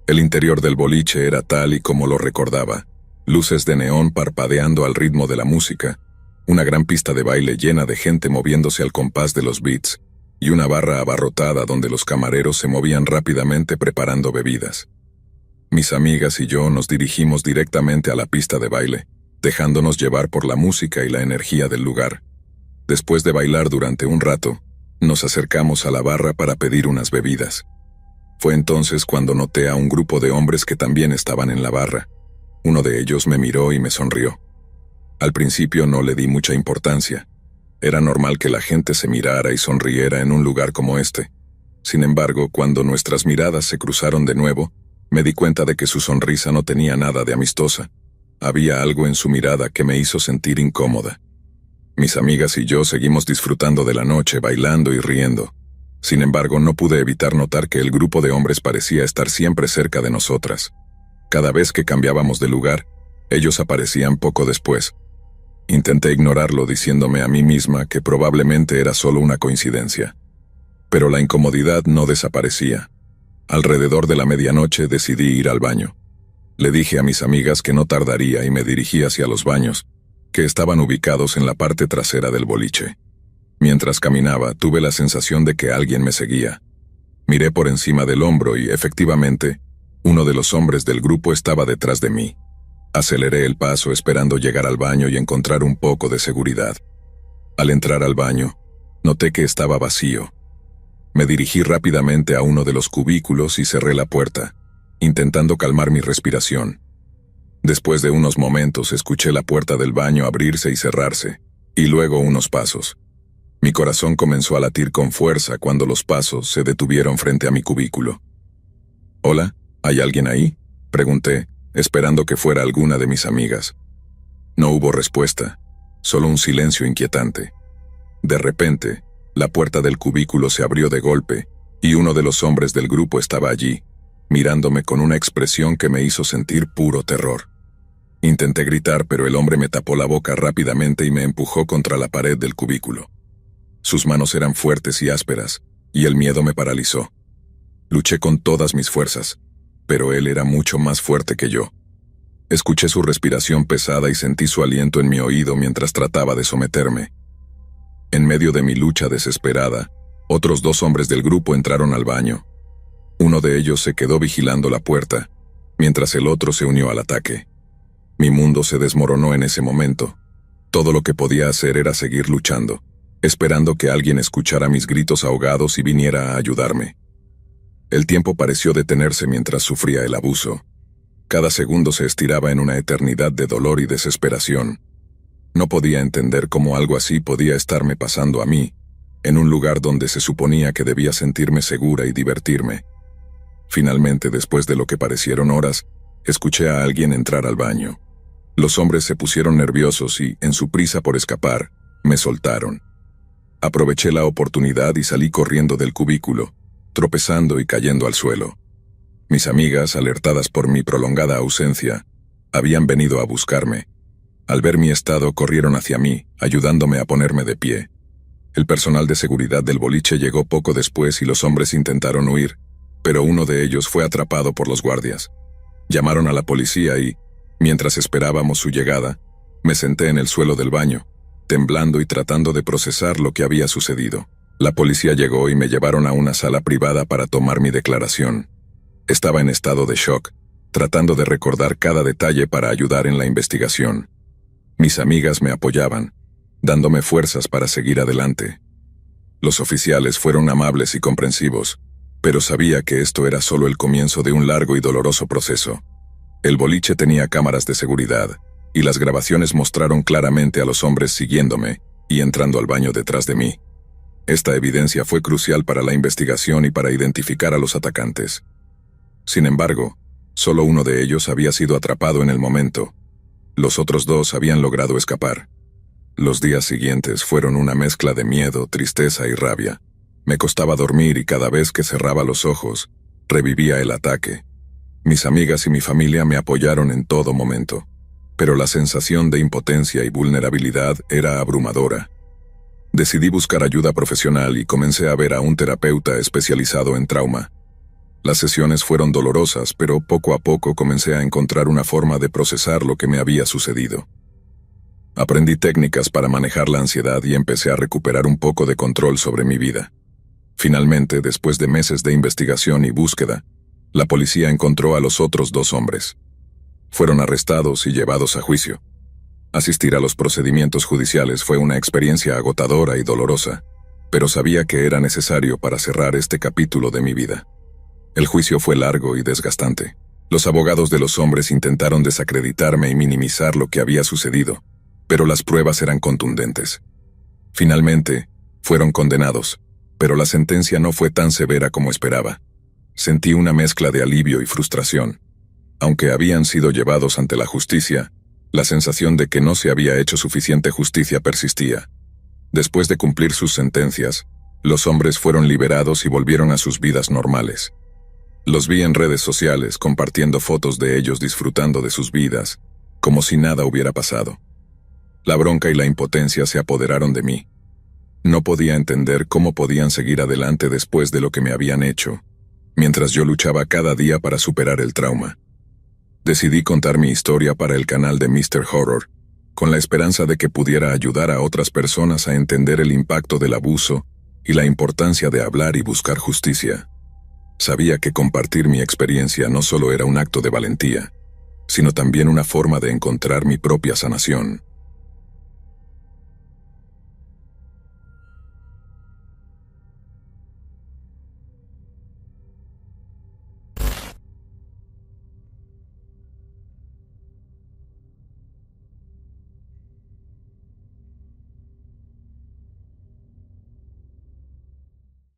El interior del boliche era tal y como lo recordaba: luces de neón parpadeando al ritmo de la música, una gran pista de baile llena de gente moviéndose al compás de los beats, y una barra abarrotada donde los camareros se movían rápidamente preparando bebidas. Mis amigas y yo nos dirigimos directamente a la pista de baile, dejándonos llevar por la música y la energía del lugar. Después de bailar durante un rato, nos acercamos a la barra para pedir unas bebidas. Fue entonces cuando noté a un grupo de hombres que también estaban en la barra. Uno de ellos me miró y me sonrió. Al principio no le di mucha importancia. Era normal que la gente se mirara y sonriera en un lugar como este. Sin embargo, cuando nuestras miradas se cruzaron de nuevo, me di cuenta de que su sonrisa no tenía nada de amistosa. Había algo en su mirada que me hizo sentir incómoda. Mis amigas y yo seguimos disfrutando de la noche, bailando y riendo. Sin embargo, no pude evitar notar que el grupo de hombres parecía estar siempre cerca de nosotras. Cada vez que cambiábamos de lugar, ellos aparecían poco después. Intenté ignorarlo diciéndome a mí misma que probablemente era solo una coincidencia. Pero la incomodidad no desaparecía. Alrededor de la medianoche decidí ir al baño. Le dije a mis amigas que no tardaría y me dirigí hacia los baños, que estaban ubicados en la parte trasera del boliche. Mientras caminaba, tuve la sensación de que alguien me seguía. Miré por encima del hombro y, efectivamente, uno de los hombres del grupo estaba detrás de mí. Aceleré el paso esperando llegar al baño y encontrar un poco de seguridad. Al entrar al baño, noté que estaba vacío. Me dirigí rápidamente a uno de los cubículos y cerré la puerta, intentando calmar mi respiración. Después de unos momentos escuché la puerta del baño abrirse y cerrarse, y luego unos pasos. Mi corazón comenzó a latir con fuerza cuando los pasos se detuvieron frente a mi cubículo. «¿Hola? ¿Hay alguien ahí?», pregunté, esperando que fuera alguna de mis amigas. No hubo respuesta, solo un silencio inquietante. De repente, la puerta del cubículo se abrió de golpe, y uno de los hombres del grupo estaba allí, mirándome con una expresión que me hizo sentir puro terror. Intenté gritar, pero el hombre me tapó la boca rápidamente y me empujó contra la pared del cubículo. Sus manos eran fuertes y ásperas, y el miedo me paralizó. Luché con todas mis fuerzas, pero él era mucho más fuerte que yo. Escuché su respiración pesada y sentí su aliento en mi oído mientras trataba de someterme. En medio de mi lucha desesperada, otros 2 hombres del grupo entraron al baño. Uno de ellos se quedó vigilando la puerta, mientras el otro se unió al ataque. Mi mundo se desmoronó en ese momento. Todo lo que podía hacer era seguir luchando, esperando que alguien escuchara mis gritos ahogados y viniera a ayudarme. El tiempo pareció detenerse mientras sufría el abuso. Cada segundo se estiraba en una eternidad de dolor y desesperación. No podía entender cómo algo así podía estarme pasando a mí, en un lugar donde se suponía que debía sentirme segura y divertirme. Finalmente, después de lo que parecieron horas, escuché a alguien entrar al baño. Los hombres se pusieron nerviosos y, en su prisa por escapar, me soltaron. Aproveché la oportunidad y salí corriendo del cubículo, tropezando y cayendo al suelo. Mis amigas, alertadas por mi prolongada ausencia, habían venido a buscarme. Al ver mi estado, corrieron hacia mí, ayudándome a ponerme de pie. El personal de seguridad del boliche llegó poco después y los hombres intentaron huir, pero uno de ellos fue atrapado por los guardias. Llamaron a la policía y, mientras esperábamos su llegada, me senté en el suelo del baño, temblando y tratando de procesar lo que había sucedido. La policía llegó y me llevaron a una sala privada para tomar mi declaración. Estaba en estado de shock, tratando de recordar cada detalle para ayudar en la investigación. Mis amigas me apoyaban, dándome fuerzas para seguir adelante. Los oficiales fueron amables y comprensivos, pero sabía que esto era solo el comienzo de un largo y doloroso proceso. El boliche tenía cámaras de seguridad, y las grabaciones mostraron claramente a los hombres siguiéndome y entrando al baño detrás de mí. Esta evidencia fue crucial para la investigación y para identificar a los atacantes. Sin embargo, solo uno de ellos había sido atrapado en el momento. Los otros 2 habían logrado escapar. Los días siguientes fueron una mezcla de miedo, tristeza y rabia. Me costaba dormir y cada vez que cerraba los ojos, revivía el ataque. Mis amigas y mi familia me apoyaron en todo momento, pero la sensación de impotencia y vulnerabilidad era abrumadora. Decidí buscar ayuda profesional y comencé a ver a un terapeuta especializado en trauma. Las sesiones fueron dolorosas, pero poco a poco comencé a encontrar una forma de procesar lo que me había sucedido. Aprendí técnicas para manejar la ansiedad y empecé a recuperar un poco de control sobre mi vida. Finalmente, después de meses de investigación y búsqueda, la policía encontró a los otros 2 hombres. Fueron arrestados y llevados a juicio. Asistir a los procedimientos judiciales fue una experiencia agotadora y dolorosa, pero sabía que era necesario para cerrar este capítulo de mi vida. El juicio fue largo y desgastante. Los abogados de los hombres intentaron desacreditarme y minimizar lo que había sucedido, pero las pruebas eran contundentes. Finalmente, fueron condenados, pero la sentencia no fue tan severa como esperaba. Sentí una mezcla de alivio y frustración. Aunque habían sido llevados ante la justicia, la sensación de que no se había hecho suficiente justicia persistía. Después de cumplir sus sentencias, Los hombres fueron liberados y volvieron a sus vidas normales. Los vi en redes sociales compartiendo fotos de ellos disfrutando de sus vidas, como si nada hubiera pasado. La bronca y la impotencia se apoderaron de mí. No podía entender cómo podían seguir adelante después de lo que me habían hecho, mientras yo luchaba cada día para superar el trauma. Decidí contar mi historia para el canal de Mr. Horror, con la esperanza de que pudiera ayudar a otras personas a entender el impacto del abuso y la importancia de hablar y buscar justicia. Sabía que compartir mi experiencia no solo era un acto de valentía, sino también una forma de encontrar mi propia sanación.